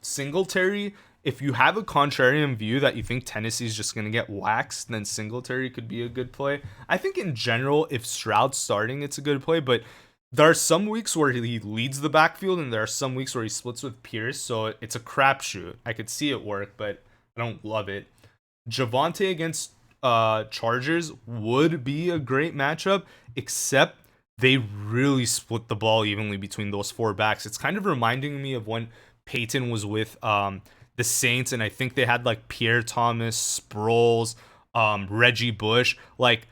Singletary, if you have a contrarian view that you think Tennessee's just going to get waxed, then Singletary could be a good play. I think in general, if Stroud's starting, it's a good play, but there are some weeks where he leads the backfield, and there are some weeks where he splits with Pierce, so it's a crapshoot. I could see it work, but I don't love it. Javonte against Chargers would be a great matchup, except they really split the ball evenly between those four backs. It's kind of reminding me of when Peyton was with the Saints, and I think they had like Pierre Thomas, Sproles, Reggie Bush. Like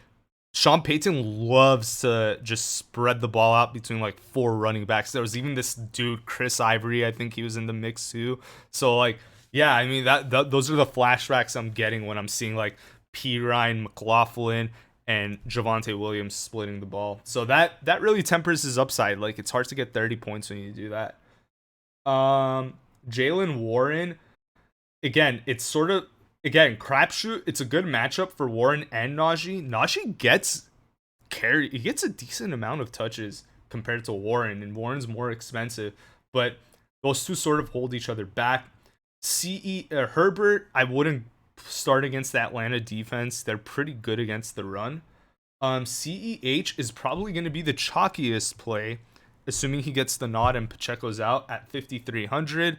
Sean Payton loves to just spread the ball out between like four running backs. There was even this dude, Chris Ivory, I think he was in the mix too. So like, yeah, I mean that those are the flashbacks I'm getting when I'm seeing like P. Ryan McLaughlin and Javonte Williams splitting the ball. So that really tempers his upside. Like it's hard to get 30 points when you do that. Jalen Warren, again, it's sort of crapshoot. It's a good matchup for Warren and Najee. Najee gets he gets a decent amount of touches compared to Warren, and Warren's more expensive, but those two sort of hold each other back. Herbert, I wouldn't start against the Atlanta defense. They're pretty good against the run. CEH is probably going to be the chalkiest play, assuming he gets the nod and Pacheco's out at 5,300.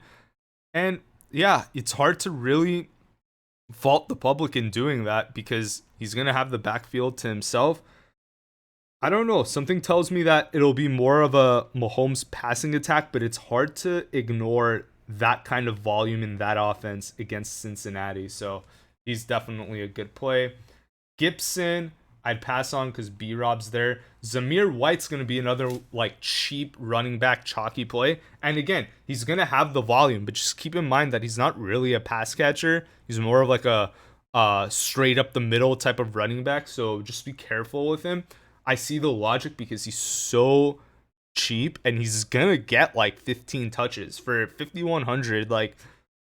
And yeah, it's hard to really fault the public in doing that because he's going to have the backfield to himself. I don't know. Something tells me that it'll be more of a Mahomes passing attack, but it's hard to ignore that kind of volume in that offense against Cincinnati. So he's definitely a good play. Gibson, I'd pass on because B-Rob's there. Zamir White's going to be another like cheap running back chalky play. And again, he's going to have the volume, but just keep in mind that he's not really a pass catcher. He's more of like a straight up the middle type of running back. So just be careful with him. I see the logic because he's so cheap and he's going to get like 15 touches for 5,100. Like,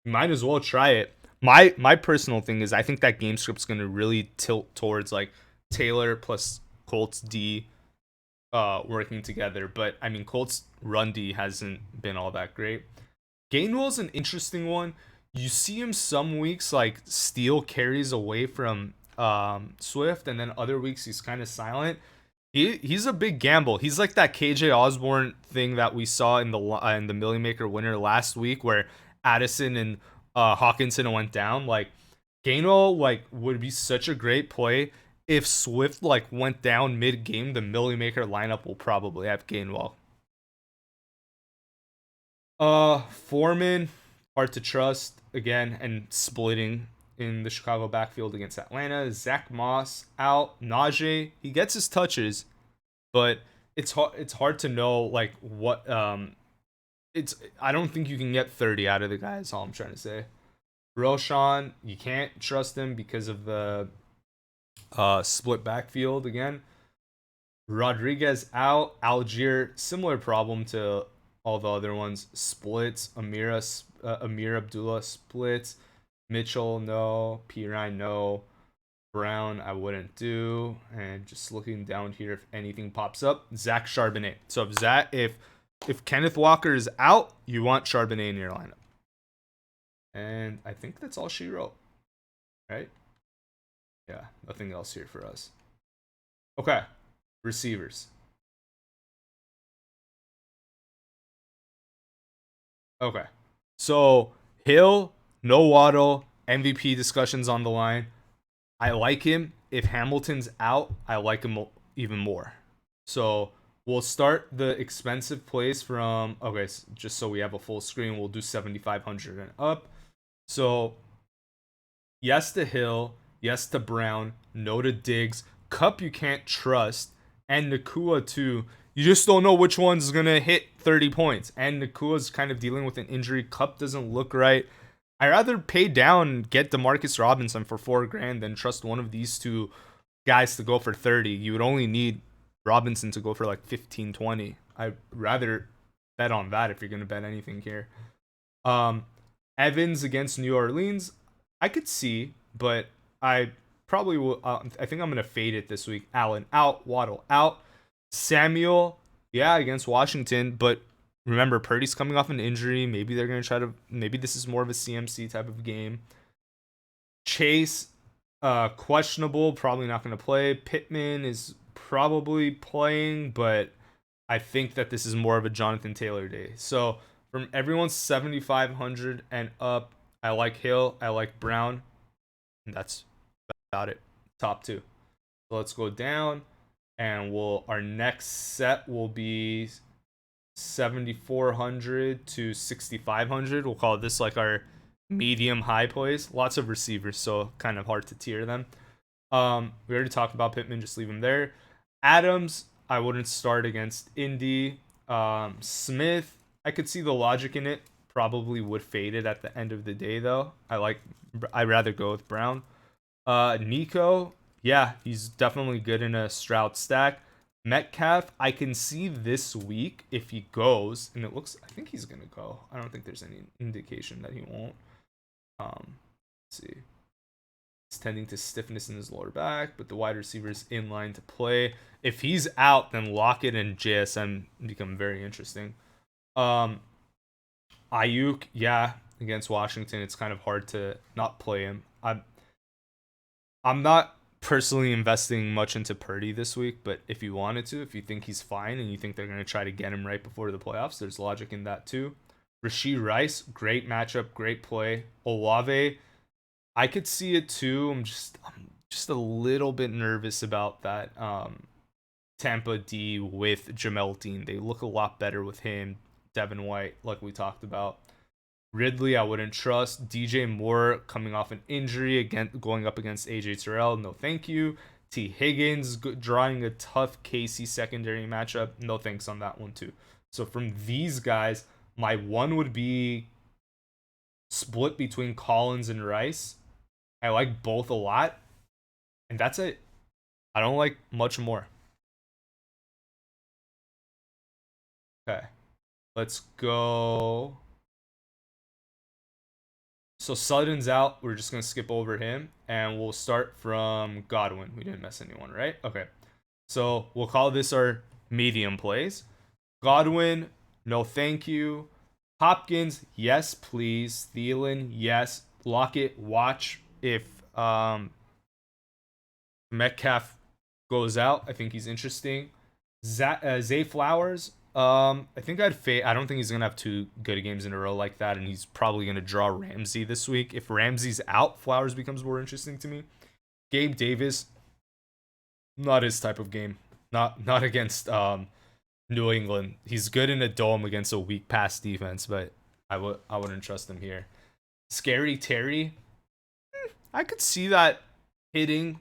you might as well try it. My personal thing is I think that game script's going to really tilt towards like Taylor plus Colts D working together. But I mean, Colts run D hasn't been all that great. Gainwell's an interesting one. You see him some weeks like steal carries away from Swift, and then other weeks he's kind of silent. He's a big gamble. He's like that KJ Osborne thing that we saw in the Millymaker winner last week, where Addison and Hawkinson went down. Like Gainwell like would be such a great play if Swift like went down mid game. The Millymaker lineup will probably have Gainwell. Foreman, hard to trust again, and splitting in the Chicago backfield against Atlanta. Zach Moss out. Najee, he gets his touches, but it's hard to know like what it's I don't think you can get 30 out of the guy. Is all I'm trying to say. Roshan, you can't trust him because of the split backfield again. Rodriguez out. Algier, similar problem to all the other ones. Splits. Amir Abdullah splits. Mitchell, no. Pirine, no. Brown, I wouldn't do. And just looking down here, if anything pops up, Zach Charbonnet. So if Kenneth Walker is out, you want Charbonnet in your lineup. And I think that's all she wrote. Right? Yeah, nothing else here for us. Okay. Receivers. Okay. So Hill, no Waddle, MVP discussions on the line. I like him. If Hamilton's out, I like him even more. So we'll start the expensive plays from, okay, just so we have a full screen, we'll do 7,500 and up. So yes to Hill, yes to Brown, no to Diggs. Cup you can't trust, and Nakua too. You just don't know which one's gonna hit 30 points. And Nakua's kind of dealing with an injury. Cup doesn't look right. I'd rather pay down and get Demarcus Robinson for $4,000 than trust one of these two guys to go for 30. You would only need Robinson to go for like 15, 20. I'd rather bet on that if you're gonna bet anything here. Evans against New Orleans, I could see, but I probably will. I think I'm gonna fade it this week. Allen out, Waddle out, Samuel, yeah, against Washington, but remember Purdy's coming off an injury. Maybe they're gonna try to. Maybe this is more of a CMC type of game. Chase, questionable, probably not gonna play. Pittman is probably playing, but I think that this is more of a Jonathan Taylor day. So from everyone's 7,500 and up, I like Hill, I like Brown, and that's about it. Top two. So let's go down, and our next set will be 7,400 to 6,500. We'll call this like our medium high plays. Lots of receivers, so kind of hard to tier them. We already talked about Pittman, just leave him there. Adams, I wouldn't start against Indy. Smith, I could see the logic in it. Probably would fade it at the end of the day, though. I'd rather go with Brown. Nico, yeah, he's definitely good in a Stroud stack. Metcalf, I can see this week if he goes, and I think he's gonna go. I don't think there's any indication that he won't. Let's see. He's tending to stiffness in his lower back, but the wide receiver's in line to play. If he's out, then Lockett and JSM become very interesting. Ayuk, yeah, against Washington, it's kind of hard to not play him. I'm not personally investing much into Purdy this week, but if you wanted to, if you think he's fine and you think they're going to try to get him right before the playoffs, there's logic in that too. Rashee Rice, great matchup, great play. Olave, I could see it too. I'm just a little bit nervous about that Tampa D with Jamel Dean. They look a lot better with him. Devin White, like we talked about. Ridley, I wouldn't trust. DJ Moore coming off an injury, again going up against AJ Terrell. No, thank you. T. Higgins drawing a tough KC secondary matchup. No thanks on that one too. So from these guys, my one would be split between Collins and Rice. I like both a lot, and that's it. I don't like much more. Okay, let's go. So Sutton's out. We're just gonna skip over him. and we'll start from Godwin. We didn't miss anyone, right? Okay. So we'll call this our medium plays. Godwin, no thank you. Hopkins, yes, please. Thielen, yes. Lockett, watch if Metcalf goes out. I think he's interesting. Zay Flowers, I think I'd fade. I don't think he's gonna have two good games in a row like that, and he's probably gonna draw Ramsey this week. If Ramsey's out, Flowers becomes more interesting to me. Gabe Davis, not his type of game. Not against New England. He's good in a dome against a weak pass defense, but I wouldn't trust him here. Scary Terry, I could see that hitting,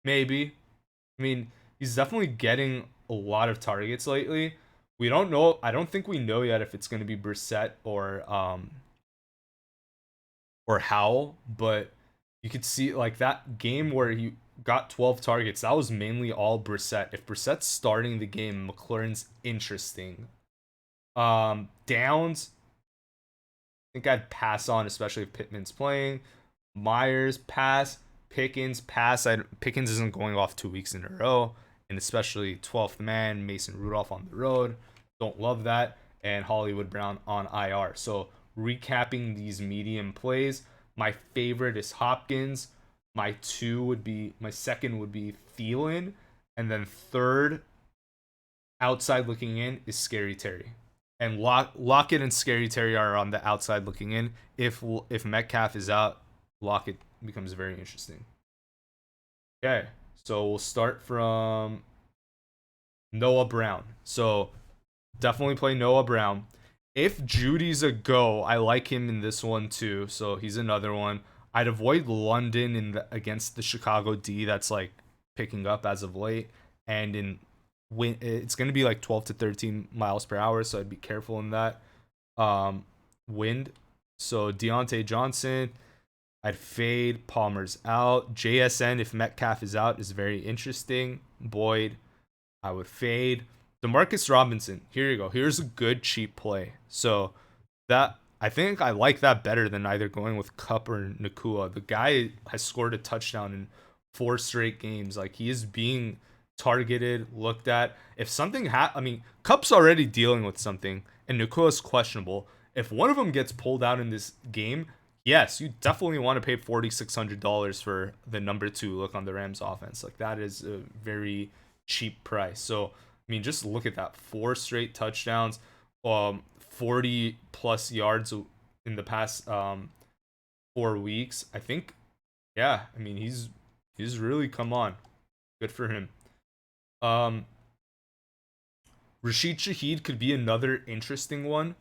maybe. I mean, he's definitely getting a lot of targets lately. We don't know. I don't think we know yet if it's going to be Brissett or Howell, but you could see like that game where he got 12 targets. That was mainly all Brissett. If Brissett's starting the game, McLaurin's interesting. Downs, I think I'd pass on, especially if Pittman's playing. Myers, pass. Pickens, pass. Pickens isn't going off 2 weeks in a row, and especially 12th man, Mason Rudolph on the road. Don't love that. And Hollywood Brown on IR. So recapping these medium plays, my favorite is Hopkins. My second would be Thielen, and then third, outside looking in, is Scary Terry. And Lockett and Scary Terry are on the outside looking in. If Metcalf is out, Lockett becomes very interesting. Okay, so we'll start from Noah Brown. So definitely play Noah Brown. If Judy's a go, I like him in this one too. So he's another one. I'd avoid London against the Chicago D that's like picking up as of late, and it's going to be like 12 to 13 miles per hour, so I'd be careful in that. Wind. So Deontay Johnson, I'd fade. Palmer's out. JSN, if Metcalf is out, is very interesting. Boyd, I would fade. Demarcus Robinson, here you go. Here's a good cheap play. So that I think I like that better than either going with Kupp or Nakua. The guy has scored a touchdown in 4 straight games. Like, he is being targeted, looked at. If something I mean, Kupp's already dealing with something, and Nakua's questionable. If one of them gets pulled out in this game, yes, you definitely want to pay $4,600 for the number 2 look on the Rams offense. Like, that is a very cheap price. So, I mean, just look at that. 4 straight touchdowns, 40 plus yards in the past 4 weeks. I think, yeah, I mean, he's really come on. Good for him. Rashid Shaheed could be another interesting one.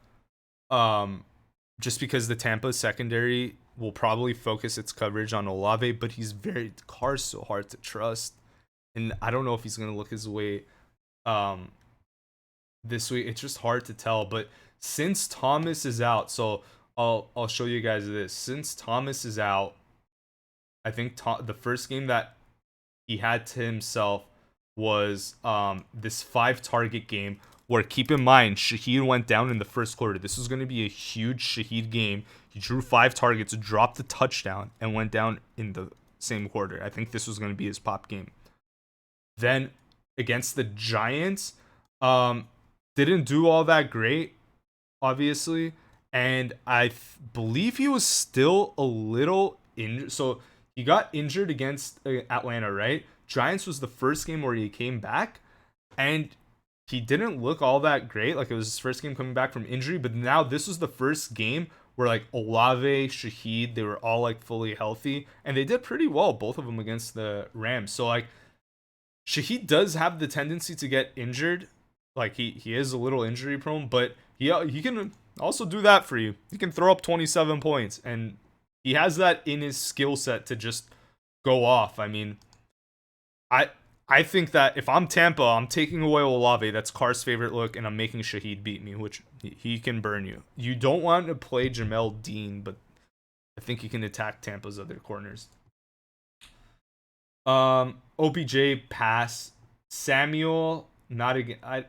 Just because the Tampa secondary will probably focus its coverage on Olave, but Carr's so hard to trust. And I don't know if he's going to look his way this week. It's just hard to tell. But since Thomas is out, so I'll show you guys this. Since Thomas is out, I think the first game that he had to himself was this 5 target game where, keep in mind, Shaheed went down in the first quarter. This was going to be a huge Shaheed game. He drew 5 targets, dropped the touchdown, and went down in the same quarter. I think this was going to be his pop game. Then against the Giants, didn't do all that great, obviously, and I believe he was still a little injured. So he got injured against Atlanta, right? Giants was the first game where he came back, and he didn't look all that great. Like, it was his first game coming back from injury, but now this was the first game where, like, Olave, Shaheed, they were all, like, fully healthy, and they did pretty well, both of them against the Rams. So, like, Shaheed does have the tendency to get injured. Like, he is a little injury prone, but he can also do that for you. He can throw up 27 points, and he has that in his skill set to just go off. I mean, I think that if I'm Tampa, I'm taking away Olave. That's Carr's favorite look, and I'm making Shaheed beat me, which he can burn you. You don't want to play Jamel Dean, but I think you can attack Tampa's other corners. OBJ, pass. Samuel, not again. I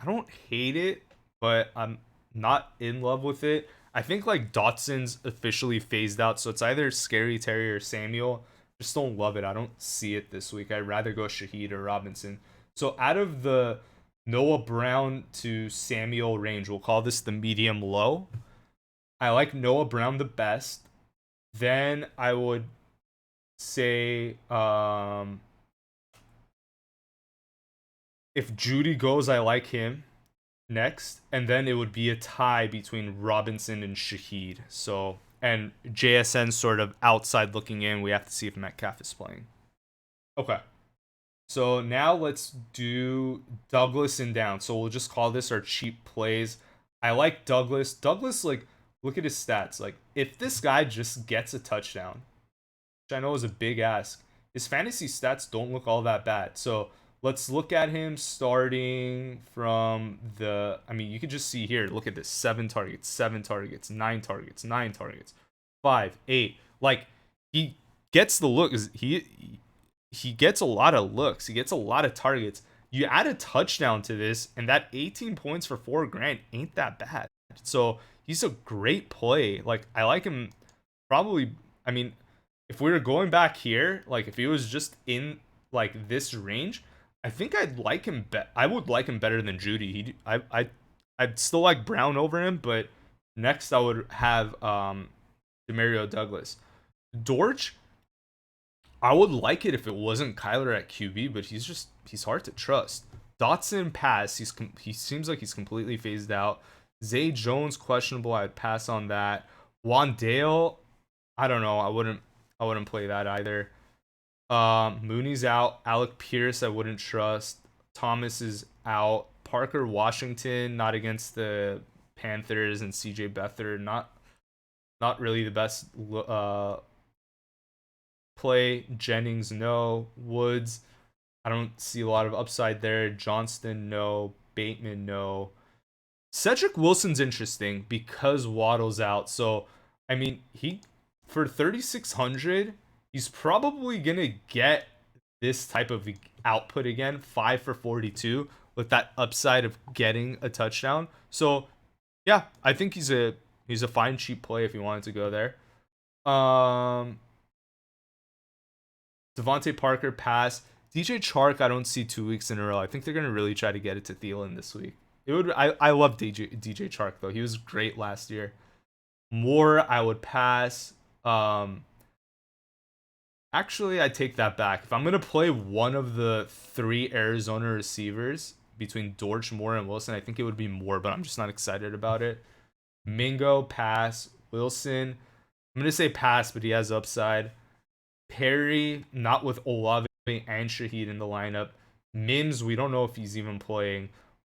don't hate it, but I'm not in love with it. I think like Dotson's officially phased out, so it's either Scary Terry or Samuel. Just don't love it. I don't see it this week. I'd rather go Shaheed or Robinson. So out of the Noah Brown to Samuel range, we'll call this the medium low. I like Noah Brown the best. Then I would say if Judy goes, I like him next, and then it would be a tie between Robinson and Shaheed. So, and JSN sort of outside looking in. We have to see if Metcalf is playing. Okay. So now let's do Douglas and down. So we'll just call this our cheap plays. I like Douglas. Douglas, like, look at his stats. Like, if this guy just gets a touchdown, which I know is a big ask, his fantasy stats don't look all that bad. So let's look at him starting from the. I mean, you can just see here. Look at this: 7 targets, 9 targets, 5, 8. Like, he gets the look. He gets a lot of looks. He gets a lot of targets. You add a touchdown to this, and that 18 points for $4,000 ain't that bad. So he's a great play. Like, I like him. Probably. I mean, if we were going back here, like if he was just in like this range, I think I'd like him. I would like him better than Judy. I'd still like Brown over him, but next I would have Demario Douglas. Dortch, I would like it if it wasn't Kyler at QB, but he's hard to trust. Dotson pass. He seems like he's completely phased out. Zay Jones questionable. I'd pass on that. Wandale, I don't know. I wouldn't play that either. Mooney's out. Alec Pierce, I wouldn't trust. Thomas is out. Parker Washington, not against the Panthers, and CJ Beathard, not really the best play. Jennings, no. Woods, I don't see a lot of upside there. Johnston, no. Bateman, no. Cedric Wilson's interesting because Waddle's out. So, I mean, for 3,600, he's probably going to get this type of output again, 5 for 42, with that upside of getting a touchdown. So, yeah, I think he's a fine cheap play if you wanted to go there. Devontae Parker pass. DJ Chark, I don't see 2 weeks in a row. I think they're going to really try to get it to Thielen this week. I love DJ Chark though. He was great last year. Moore, I would pass. Actually, I take that back. If I'm gonna play one of the 3 Arizona receivers between Dortch, Moore, and Wilson, I think it would be Moore, but I'm just not excited about it. Mingo, pass. Wilson, I'm gonna say pass, but he has upside. Perry, not with Olave and Shaheed in the lineup. Mims, we don't know if he's even playing.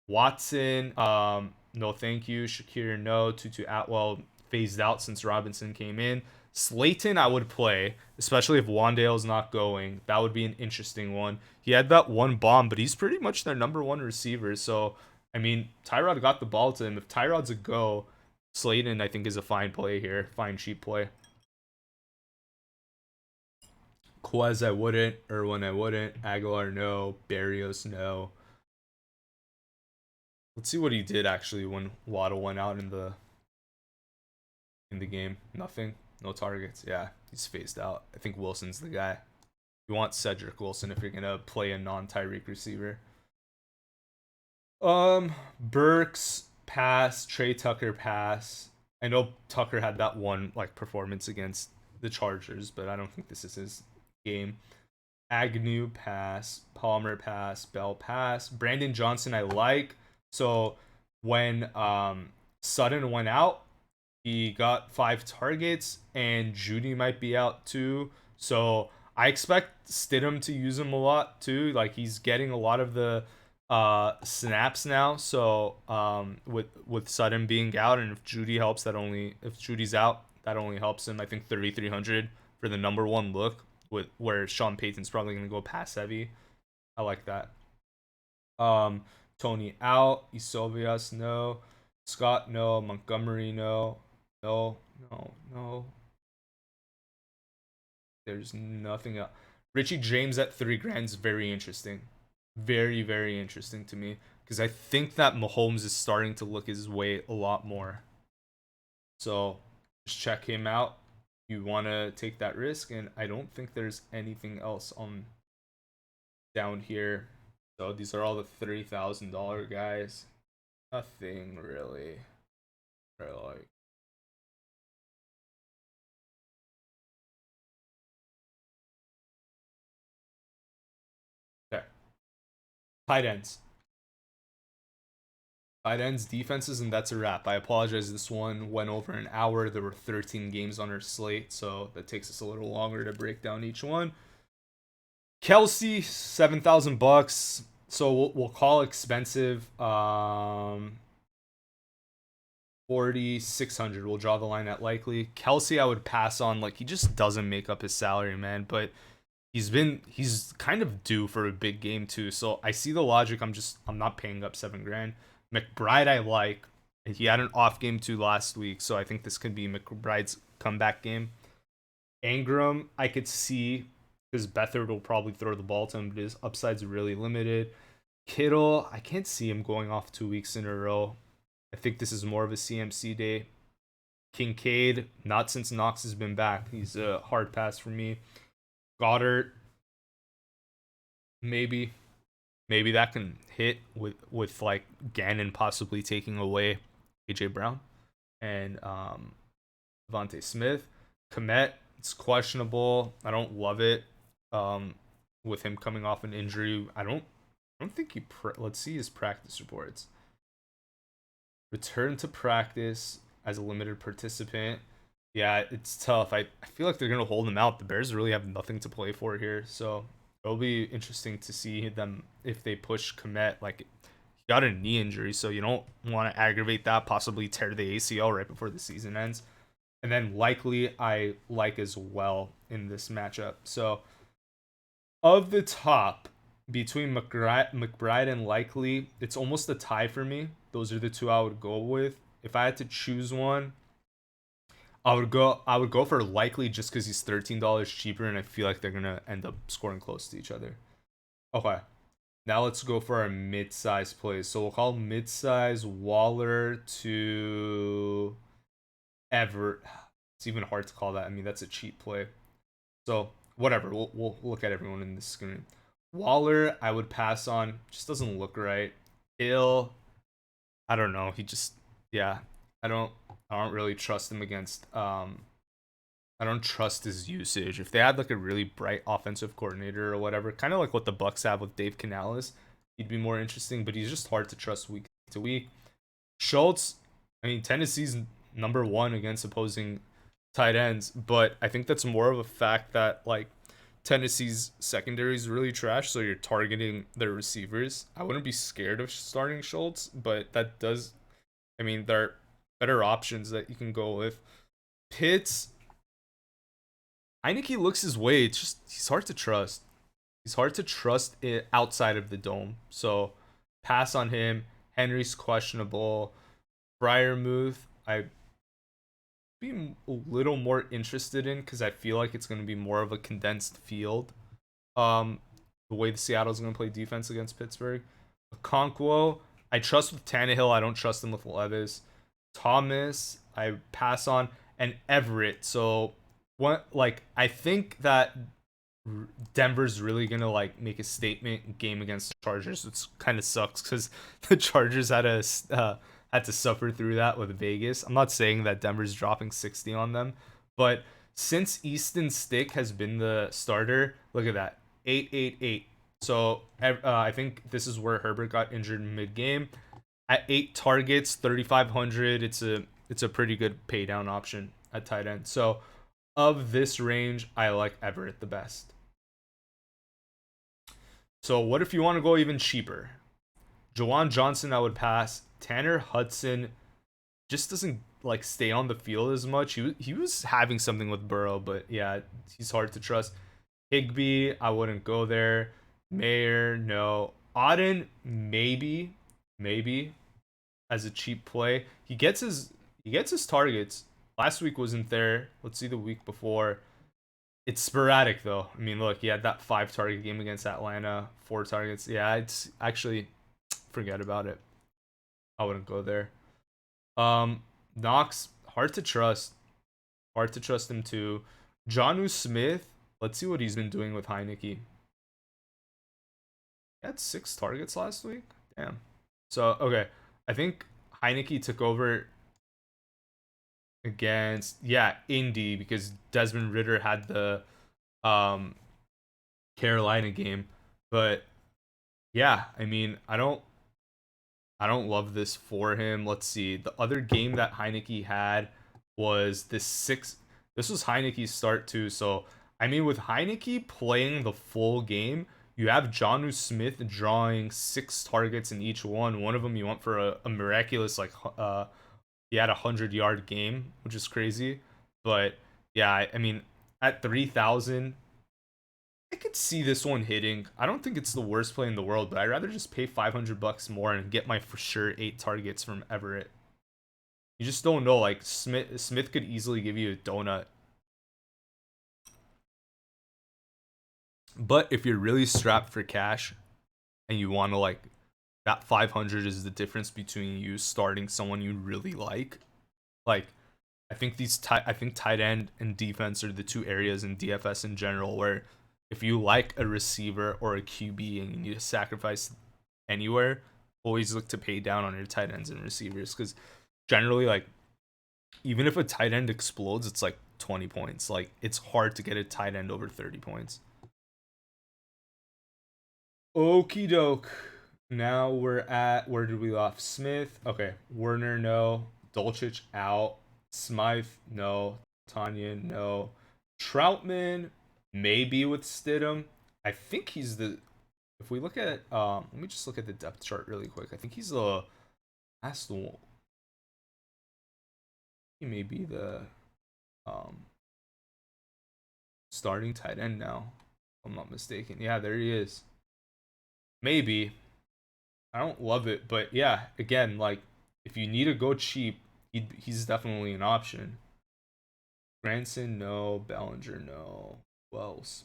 Watson, no thank you. Shakir, no. Tutu Atwell phased out since Robinson came in. Slayton, I would play, especially if Wandale's not going. That would be an interesting one. He had that one bomb, but he's pretty much their number 1 receiver. So, I mean, Tyrod got the ball to him. If Tyrod's a go, Slayton, I think, is a fine play here. Fine, cheap play. Quez, I wouldn't. Irwin, I wouldn't. Aguilar, no. Barrios, no. Let's see what he did actually when Waddle went out in the game. Nothing. No targets. Yeah, he's phased out. I think Wilson's the guy. You want Cedric Wilson if you're gonna play a non-Tyreek receiver. Burks pass. Trey Tucker pass. I know Tucker had that one like performance against the Chargers, but I don't think this is his game. Agnew pass. Palmer pass. Bell pass. Brandon Johnson I like. So when Sutton went out, he got 5 targets, and Judy might be out too. So I expect Stidham to use him a lot too. Like, he's getting a lot of the snaps now. So with Sutton being out, and if Judy's out, that only helps him. I think 3,300 for the number 1 look, with where Sean Payton's probably gonna go pass heavy. I like that. Tony out. Isovias, no. Scott, no. Montgomery, no. No. There's nothing else. Richie James at $3,000 is very interesting. Very, very interesting to me, because I think that Mahomes is starting to look his way a lot more. So just check him out. You want to take that risk, and I don't think there's anything else on down here. So these are all the $30,000 guys. Nothing really. Or like okay. Tight ends. Tight ends, defenses, and that's a wrap. I apologize. This one went over an hour. There were 13 games on our slate, so that takes us a little longer to break down each one. Kelsey, $7,000. So we'll call expensive. 4,600. We'll draw the line at likely. Kelsey, I would pass on. Like he just doesn't make up his salary, man. But he's kind of due for a big game too. So I see the logic. I'm not paying up $7,000. McBride, I like. He had an off game too last week, so I think this could be McBride's comeback game. Ingram, I could see because Beathard will probably throw the ball to him, but his upside's really limited. Kittle, I can't see him going off 2 weeks in a row. I think this is more of a CMC day. Kincaid, not since Knox has been back. He's a hard pass for me. Goddard, maybe that can hit with like Gannon possibly taking away AJ Brown and Devontae Smith. Komet, it's questionable. I don't love it. With him coming off an injury, I don't think he. Let's see his practice reports. Return to practice as a limited participant. Yeah, it's tough. I feel like they're gonna hold him out. The Bears really have nothing to play for here, so it'll be interesting to see them if they push Komet. Like he got a knee injury, so you don't want to aggravate that. Possibly tear the ACL right before the season ends. And then likely I like as well in this matchup. So of the top between McBride and likely, it's almost a tie for me. Those are the two I would go with. If I had to choose one, I would go for likely just because he's $13 cheaper, and I feel like they're gonna end up scoring close to each other. Okay, now let's go for our mid-size plays. So we'll call mid-size Waller to Everett. It's even hard to call that. I mean, that's a cheap play. So whatever. We'll look at everyone in this screen. Waller, I would pass on. Just doesn't look right. Hill, I don't know. He just, yeah. I don't really trust him against. I don't trust his usage. If they had like a really bright offensive coordinator or whatever, kind of like what the Bucks have with Dave Canales, he'd be more interesting. But he's just hard to trust week to week. Schultz, I mean, Tennessee's number one against opposing tight ends, but I think that's more of a fact that like Tennessee's secondary is really trash, so you're targeting their receivers. I wouldn't be scared of starting Schultz, but that does, I mean, there are better options that you can go with. Pitts, I think he looks his way. It's just he's hard to trust. He's hard to trust it outside of the dome. So pass on him. Henry's questionable. Fryermuth, I be a little more interested in because I feel like it's going to be more of a condensed field. The way the Seattle's going to play defense against Pittsburgh. Okonkwo, I trust with Tannehill. I don't trust him with Levis. Thomas, I pass on, and Everett. So what? Like I think that Denver's really gonna like make a statement game against the Chargers. Which kind of sucks because the Chargers had to suffer through that with Vegas. I'm not saying that Denver's dropping 60 on them, but since Easton Stick has been the starter, look at that, 888. So I think this is where Herbert got injured mid-game. At 8 targets, 3,500. It's a pretty good pay down option at tight end. So of this range, I like Everett the best. So what if you want to go even cheaper? Jawan Johnson, I would pass. Tanner Hudson just doesn't like stay on the field as much. He was having something with Burrow, but yeah, he's hard to trust. Higbee, I wouldn't go there. Mayer, no. Auden, maybe as a cheap play. He gets his targets. Last week wasn't there. Let's see the week before. It's sporadic though. I mean, look, he had that 5 target game against Atlanta, 4 targets. Yeah, it's actually forget about it. I wouldn't go there. Knox, hard to trust. Hard to trust him too. Jonnu Smith. Let's see what he's been doing with Heineke. He had 6 targets last week. Damn. So okay, I think Heineke took over against Indy because Desmond Ridder had the um Carolina game. But yeah, I mean, I don't love this for him. Let's see. The other game that Heineke had was this 6. This was Heineke's start too. So I mean, with Heineke playing the full game, you have Jonnu Smith drawing 6 targets in each one. One of them you went for a miraculous he had 100-yard game, which is crazy. But yeah, I mean, at 3,000, I could see this one hitting. I don't think it's the worst play in the world, but I'd rather just pay $500 more and get my for sure 8 targets from Everett. You just don't know. Like Smith could easily give you a donut. But if you're really strapped for cash and you want to like that 500 is the difference between you starting someone you really like. Like I think tight end and defense are the 2 areas in DFS in general where if you like a receiver or a QB and you need to sacrifice anywhere, always look to pay down on your tight ends and receivers because generally, like, even if a tight end explodes, it's like 20 points. Like, it's hard to get a tight end over 30 points. Okie doke. Now we're at, where did we off? Smith. Okay. Werner, no. Dolchich, out. Smythe, no. Tanyan, no. Troutman, maybe with Stidham. I think he's the. If we look at, let me just look at the depth chart really quick. I think he's the. That's the one. He may be the starting tight end now. If I'm not mistaken. Yeah, there he is. Maybe. I don't love it, but yeah, again, like if you need to go cheap, he's definitely an option. Granson, no. Bellinger, no. Who else?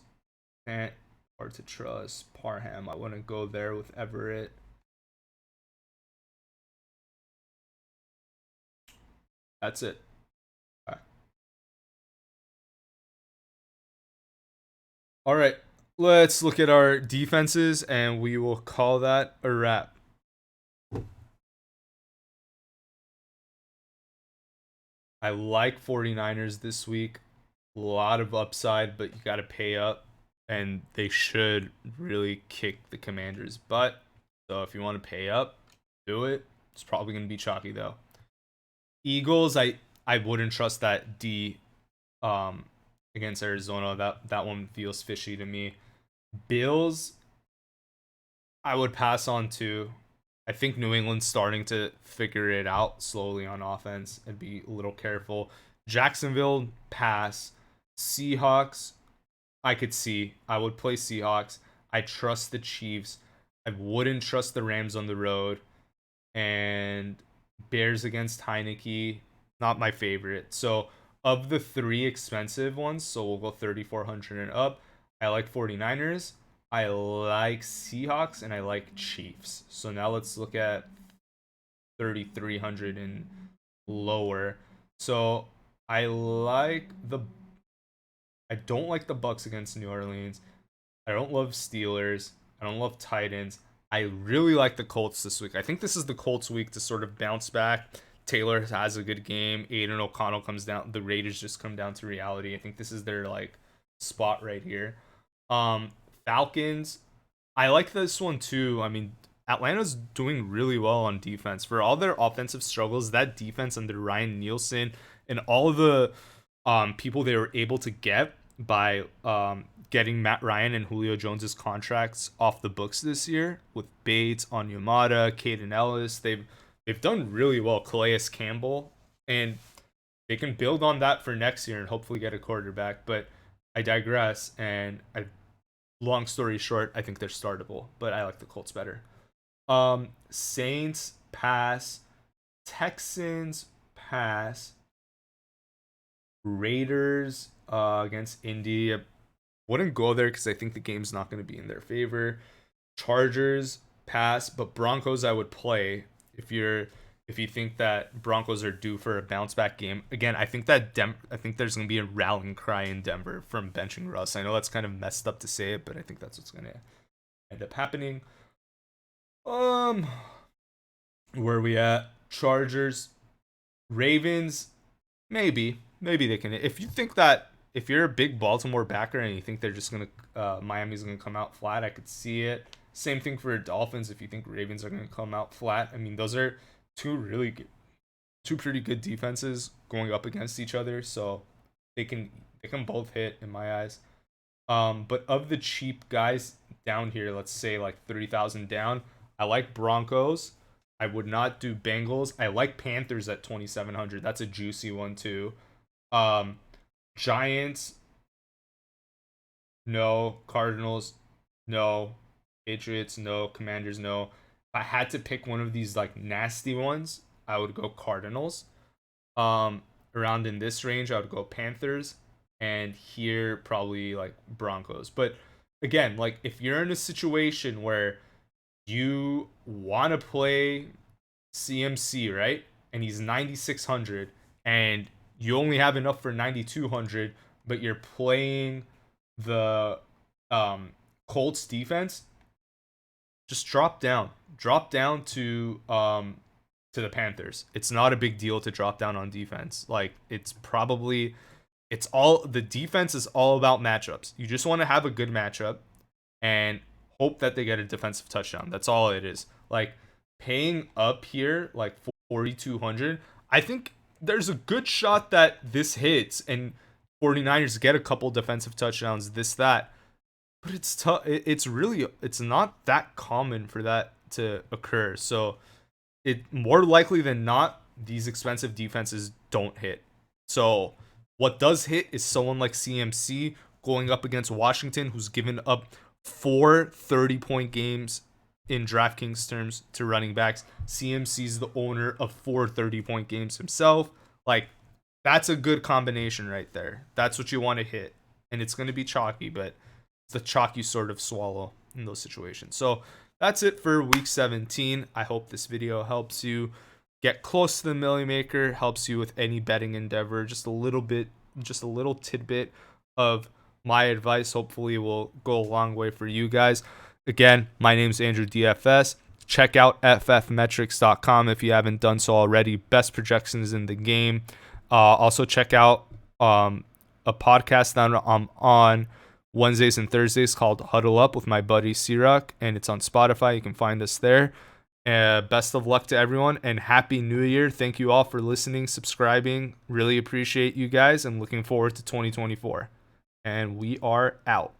Pant, hard to trust. Parham, I wouldn't go there with Everett. That's it. Okay. All right, let's look at our defenses and we will call that a wrap. I like 49ers this week. A lot of upside, but you got to pay up. And they should really kick the Commanders' butt. So if you want to pay up, do it. It's probably going to be chalky, though. Eagles, I wouldn't trust that D against Arizona. That one feels fishy to me. Bills, I would pass on to. I think New England's starting to figure it out slowly on offense and be a little careful. Jacksonville, pass. Seahawks, I could see. I would play Seahawks. I trust the Chiefs. I wouldn't trust the Rams on the road. And Bears against Heineke, not my favorite. So of the 3 expensive ones, so we'll go 3,400 and up, I like 49ers. I like Seahawks and I like Chiefs. So now let's look at 3,300 and lower. So I don't like the Bucks against New Orleans. I don't love Steelers. I don't love Titans. I really like the Colts this week. I think this is the Colts week to sort of bounce back. Taylor has a good game. Aiden O'Connell comes down. The Raiders just come down to reality. I think this is their like spot right here. Falcons, I like this one too. I mean, Atlanta's doing really well on defense. For all their offensive struggles, that defense under Ryan Nielsen and all of the people they were able to get by getting Matt Ryan and Julio Jones's contracts off the books this year with Bates, Onyemata, Caden Ellis, they've done really well. Calais Campbell, and they can build on that for next year and hopefully get a quarterback. But I digress, and long story short, I think they're startable, but I like the Colts better. Saints, pass. Texans, pass. Raiders against Indy, I wouldn't go there because I think the game's not going to be in their favor. Chargers, pass, but Broncos I would play. If you're If you think that Broncos are due for a bounce back game, again, I think I think there's gonna be a rallying cry in Denver from benching Russ. I know that's kind of messed up to say it, but I think that's what's gonna end up happening. Um, where are we at? Chargers, Ravens. Maybe they can. If you think that if you're a big Baltimore backer and you think they're just gonna Miami's gonna come out flat, I could see it. Same thing for Dolphins. If you think Ravens are gonna come out flat, I mean those are two pretty good defenses going up against each other, so they can both hit in my eyes. But of the cheap guys down here, let's say like 30,000 down, I like Broncos. I would not do Bengals. I like Panthers at 2,700. That's a juicy one too. Um, Giants, no. Cardinals, no. Patriots, no. Commanders, no. If I had to pick one of these like nasty ones, I would go Cardinals. Um, Around in this range, I would go Panthers, and here probably like Broncos. But again, like if you're in a situation where you want to play CMC, right? And he's 9,600 and you only have enough for 9,200, but you're playing the Colts defense, just drop down. Drop down to the Panthers. It's not a big deal to drop down on defense. Like it's all the defense is all about matchups. You just want to have a good matchup and hope that they get a defensive touchdown. That's all it is. Like paying up here like 4,200, I think there's a good shot that this hits and 49ers get a couple defensive touchdowns, this that. But it's tough. It's not that common for that to occur. So it more likely than not, these expensive defenses don't hit. So what does hit is someone like CMC going up against Washington, who's given up 4 30-point games in DraftKings terms to running backs. CMC's the owner of 4 30-point games himself. Like, that's a good combination right there. That's what you want to hit. And it's going to be chalky, but it's the chalk you sort of swallow in those situations. So that's it for week 17. I hope this video helps you get close to the Millymaker, helps you with any betting endeavor. Just a little tidbit of my advice hopefully will go a long way for you guys. Again, my name's AndrewDFS. Check out FFMetrics.com if you haven't done so already. Best projections in the game. Also check out a podcast that I'm on Wednesdays and Thursdays called Huddle Up with my buddy C-Rock, and it's on Spotify. You can find us there. Best of luck to everyone, and Happy New Year. Thank you all for listening, subscribing. Really appreciate you guys, and looking forward to 2024. And we are out.